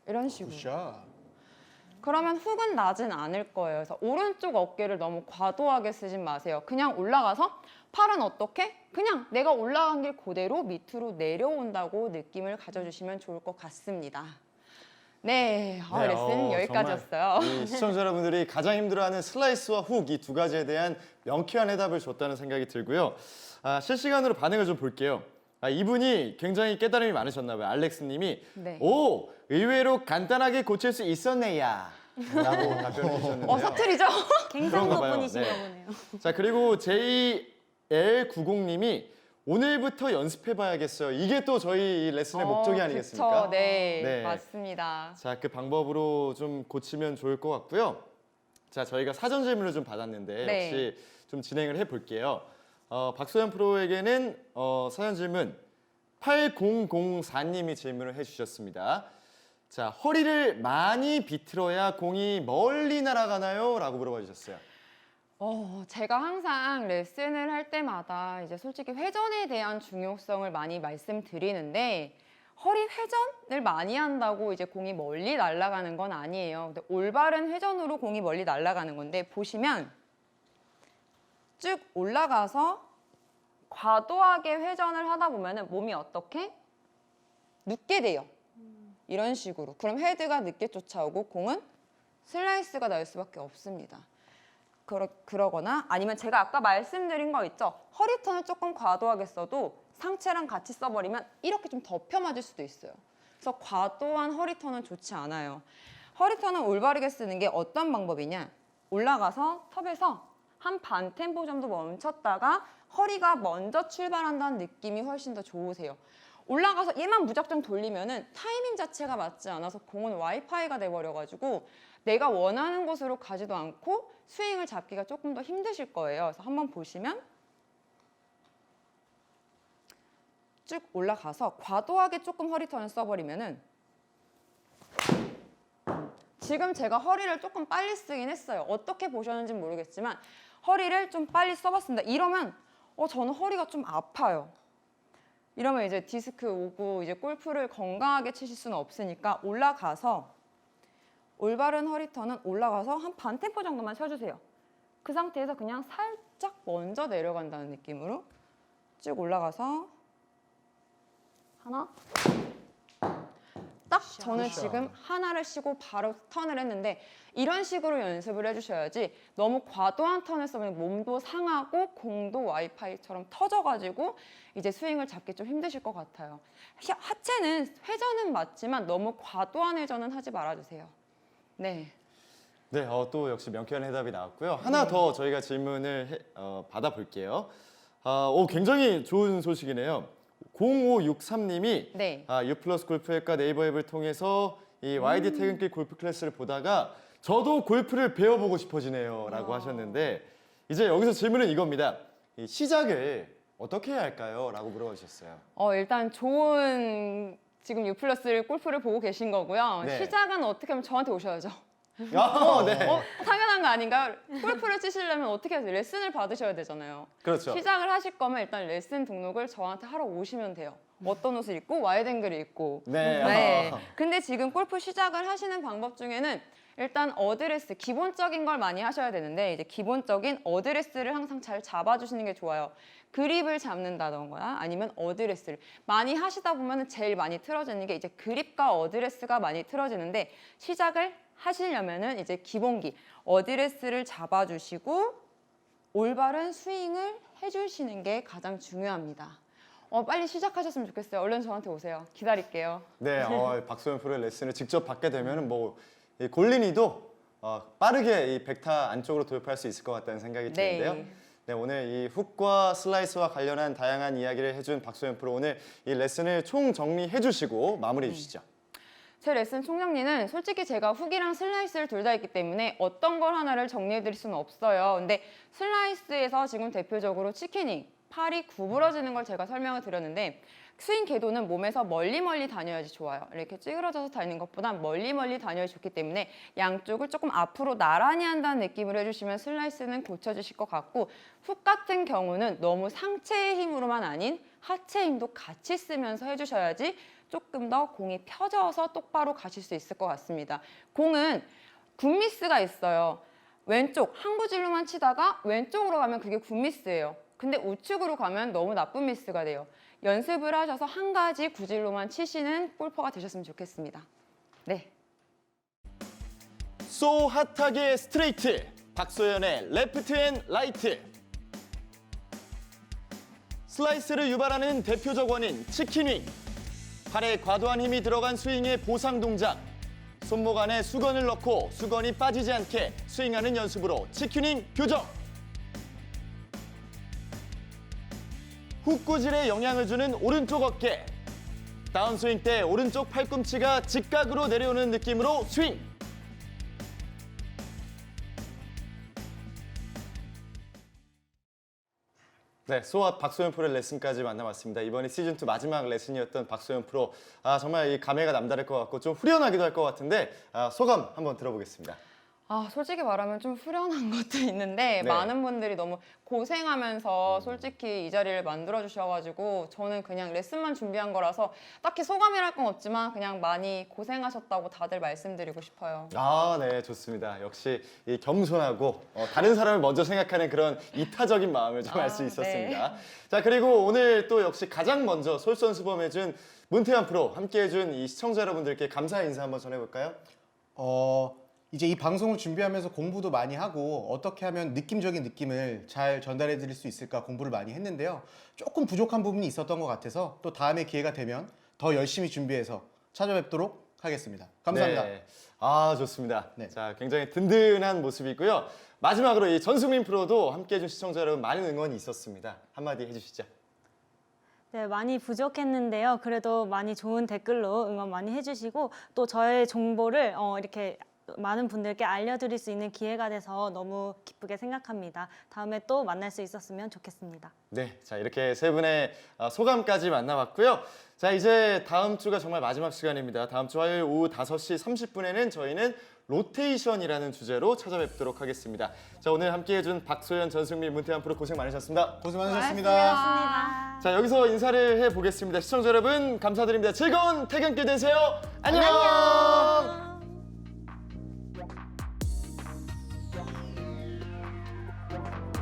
이런 식으로. 굿샷. 그러면 훅은 나진 않을 거예요. 그래서 오른쪽 어깨를 너무 과도하게 쓰진 마세요. 그냥 올라가서 팔은 어떻게? 그냥 내가 올라간 길 그대로 밑으로 내려온다고 느낌을 가져주시면 좋을 것 같습니다. 네, 레슨 여기까지였어요. 정말 이 시청자 여러분들이 가장 힘들어하는 슬라이스와 훅 이 두 가지에 대한 명쾌한 해답을 줬다는 생각이 들고요. 실시간으로 반응을 좀 볼게요. 이분이 굉장히 깨달음이 많으셨나 봐요. 알렉스님이 네. 오 의외로 간단하게 고칠 수 있었네야 라고 답변해 주셨는데요. 사투리죠? 갱상도 그런가 봐요. 분이신가 네. 보네요. 자 그리고 JL90님이 오늘부터 연습해봐야겠어요. 이게 또 저희 이 레슨의 목적이 아니겠습니까? 그쵸, 네, 네. 맞습니다. 자, 그 방법으로 좀 고치면 좋을 것 같고요. 자, 저희가 사전 질문을 좀 받았는데 네. 역시 좀 진행을 해볼게요. 박소연 프로에게는 사전 질문 8004님이 질문을 해주셨습니다. 자, 허리를 많이 비틀어야 공이 멀리 날아가나요? 라고 물어봐 주셨어요. 제가 항상 레슨을 할 때마다 이제 솔직히 회전에 대한 중요성을 많이 말씀드리는데 허리 회전을 많이 한다고 이제 공이 멀리 날아가는 건 아니에요. 근데 올바른 회전으로 공이 멀리 날아가는 건데 보시면 쭉 올라가서 과도하게 회전을 하다 보면은 몸이 어떻게? 눕게 돼요. 이런 식으로. 그럼 헤드가 늦게 쫓아오고 공은 슬라이스가 날 수밖에 없습니다. 그러거나 아니면 제가 아까 말씀드린 거 있죠? 허리 턴을 조금 과도하게 써도 상체랑 같이 써버리면 이렇게 좀 덮여 맞을 수도 있어요. 그래서 과도한 허리 턴은 좋지 않아요. 허리 턴을 올바르게 쓰는 게 어떤 방법이냐? 올라가서 톱에서 한 반 템포 정도 멈췄다가 허리가 먼저 출발한다는 느낌이 훨씬 더 좋으세요. 올라가서 얘만 무작정 돌리면은 타이밍 자체가 맞지 않아서 공은 와이파이가 돼버려가지고 내가 원하는 곳으로 가지도 않고 스윙을 잡기가 조금 더 힘드실 거예요. 그래서 한번 보시면 쭉 올라가서 과도하게 조금 허리 턴을 써버리면은 지금 제가 허리를 조금 빨리 쓰긴 했어요. 어떻게 보셨는지 모르겠지만 허리를 좀 빨리 써봤습니다. 이러면 저는 허리가 좀 아파요. 이러면 이제 디스크 오고 이제 골프를 건강하게 치실 수는 없으니까 올라가서 올바른 허리 턴은 올라가서 한 반 템포 정도만 쳐주세요. 그 상태에서 그냥 살짝 먼저 내려간다는 느낌으로 쭉 올라가서 하나 딱 저는 지금 하나를 쉬고 바로 턴을 했는데 이런 식으로 연습을 해주셔야지 너무 과도한 턴을 쓰면 몸도 상하고 공도 와이파이처럼 터져가지고 이제 스윙을 잡기 좀 힘드실 것 같아요. 하체는 회전은 맞지만 너무 과도한 회전은 하지 말아주세요. 네. 네, 또 역시 명쾌한 해답이 나왔고요. 하나 더 저희가 질문을 받아볼게요. 굉장히 좋은 소식이네요. 0563님이 네. 유플러스 골프 앱과 네이버 앱을 통해서 이 YD 퇴근길 골프 클래스를 보다가 저도 골프를 배워보고 싶어지네요 라고 하셨는데 이제 여기서 질문은 이겁니다. 이 시작을 어떻게 해야 할까요? 라고 물어봐 주셨어요. 일단 좋은 지금 유플러스를 골프를 보고 계신 거고요. 네. 시작은 어떻게 하면 저한테 오셔야죠. 네. 당연한 거 아닌가요? 골프를 치시려면 어떻게 하세요? 레슨을 받으셔야 되잖아요. 그렇죠. 시작을 하실 거면 일단 레슨 등록을 저한테 하러 오시면 돼요. 어떤 옷을 입고 와이드 앵글을 입고. 네. 네. 근데 지금 골프 시작을 하시는 방법 중에는 일단 어드레스, 기본적인 걸 많이 하셔야 되는데 이제 기본적인 어드레스를 항상 잘 잡아주시는 게 좋아요. 그립을 잡는다던가 아니면 어드레스를 많이 하시다 보면 제일 많이 틀어지는 게 이제 그립과 어드레스가 많이 틀어지는데 시작을 하시려면은 이제 기본기 어드레스를 잡아주시고 올바른 스윙을 해주시는 게 가장 중요합니다. 빨리 시작하셨으면 좋겠어요. 얼른 저한테 오세요. 기다릴게요. 네, 박소연 프로의 레슨을 직접 받게 되면 이 골린이도 빠르게 이 백타 안쪽으로 돌파할 수 있을 것 같다는 생각이 네. 드는데요. 네, 오늘 이 훅과 슬라이스와 관련한 다양한 이야기를 해준 박소연 프로 오늘 이 레슨을 총 정리해 주시고 마무리해 주시죠. 제 레슨 총정리는 솔직히 제가 훅이랑 슬라이스를 둘 다 있기 때문에 어떤 걸 하나를 정리해 드릴 수는 없어요. 근데 슬라이스에서 지금 대표적으로 치키닝, 팔이 구부러지는 걸 제가 설명을 드렸는데 스윙 궤도는 몸에서 멀리 다녀야지 좋아요. 이렇게 찌그러져서 다니는 것보다 멀리 다녀야 좋기 때문에 양쪽을 조금 앞으로 나란히 한다는 느낌으로 해주시면 슬라이스는 고쳐주실 것 같고 훅 같은 경우는 너무 상체의 힘으로만 아닌 하체 힘도 같이 쓰면서 해주셔야지 조금 더 공이 펴져서 똑바로 가실 수 있을 것 같습니다. 공은 굿미스가 있어요. 왼쪽 한 구질로만 치다가 왼쪽으로 가면 그게 굿미스예요. 근데 우측으로 가면 너무 나쁜 미스가 돼요. 연습을 하셔서 한 가지 구질로만 치시는 골퍼가 되셨으면 좋겠습니다. 네. 소 핫하게 스트레이트 박소연의 레프트 앤 라이트. 슬라이스를 유발하는 대표적 원인 치킨윙. 팔에 과도한 힘이 들어간 스윙의 보상 동작. 손목 안에 수건을 넣고 수건이 빠지지 않게 스윙하는 연습으로 치킨윙 교정. 훅 구질에 영향을 주는 오른쪽 어깨. 다운스윙 때 오른쪽 팔꿈치가 직각으로 내려오는 느낌으로 스윙. 네, 소아 박소연 프로의 레슨까지 만나봤습니다. 이번이 시즌2 마지막 레슨이었던 박소연 프로. 정말 이 감회가 남다를 것 같고 좀 후련하기도 할 것 같은데 소감 한번 들어보겠습니다. 솔직히 말하면 좀 후련한 것도 있는데 네. 많은 분들이 너무 고생하면서 솔직히 이 자리를 만들어 주셔가지고 저는 그냥 레슨만 준비한 거라서 딱히 소감이랄 건 없지만 그냥 많이 고생하셨다고 다들 말씀드리고 싶어요. 네, 좋습니다. 역시 이 겸손하고 다른 사람을 먼저 생각하는 그런 이타적인 마음을 좀 알 수 있었습니다. 자, 그리고 오늘 또 역시 가장 먼저 솔선수범해준 문태환 프로 함께해준 이 시청자 여러분들께 감사 인사 한번 전해볼까요? 이제 이 방송을 준비하면서 공부도 많이 하고 어떻게 하면 느낌적인 느낌을 잘 전달해 드릴 수 있을까 공부를 많이 했는데요. 조금 부족한 부분이 있었던 것 같아서 또 다음에 기회가 되면 더 열심히 준비해서 찾아뵙도록 하겠습니다. 감사합니다. 네. 좋습니다. 네. 자, 굉장히 든든한 모습이고요. 마지막으로 이 전승민 프로도 함께해준 시청자 여러분 많은 응원이 있었습니다. 한마디 해주시죠. 네, 많이 부족했는데요. 그래도 많이 좋은 댓글로 응원 많이 해주시고 또 저의 정보를 이렇게 많은 분들께 알려드릴 수 있는 기회가 돼서 너무 기쁘게 생각합니다. 다음에 또 만날 수 있었으면 좋겠습니다. 네, 자 이렇게 세 분의 소감까지 만나봤고요. 자 이제 다음 주가 정말 마지막 시간입니다. 다음 주 화요일 오후 5시 30분에는 저희는 로테이션이라는 주제로 찾아뵙도록 하겠습니다. 자 오늘 함께해준 박소연, 전승민, 문태환 프로 고생 많으셨습니다. 고생 많으셨습니다. 고맙습니다. 자 여기서 인사를 해보겠습니다. 시청자 여러분 감사드립니다. 즐거운 퇴근길 되세요. 안녕.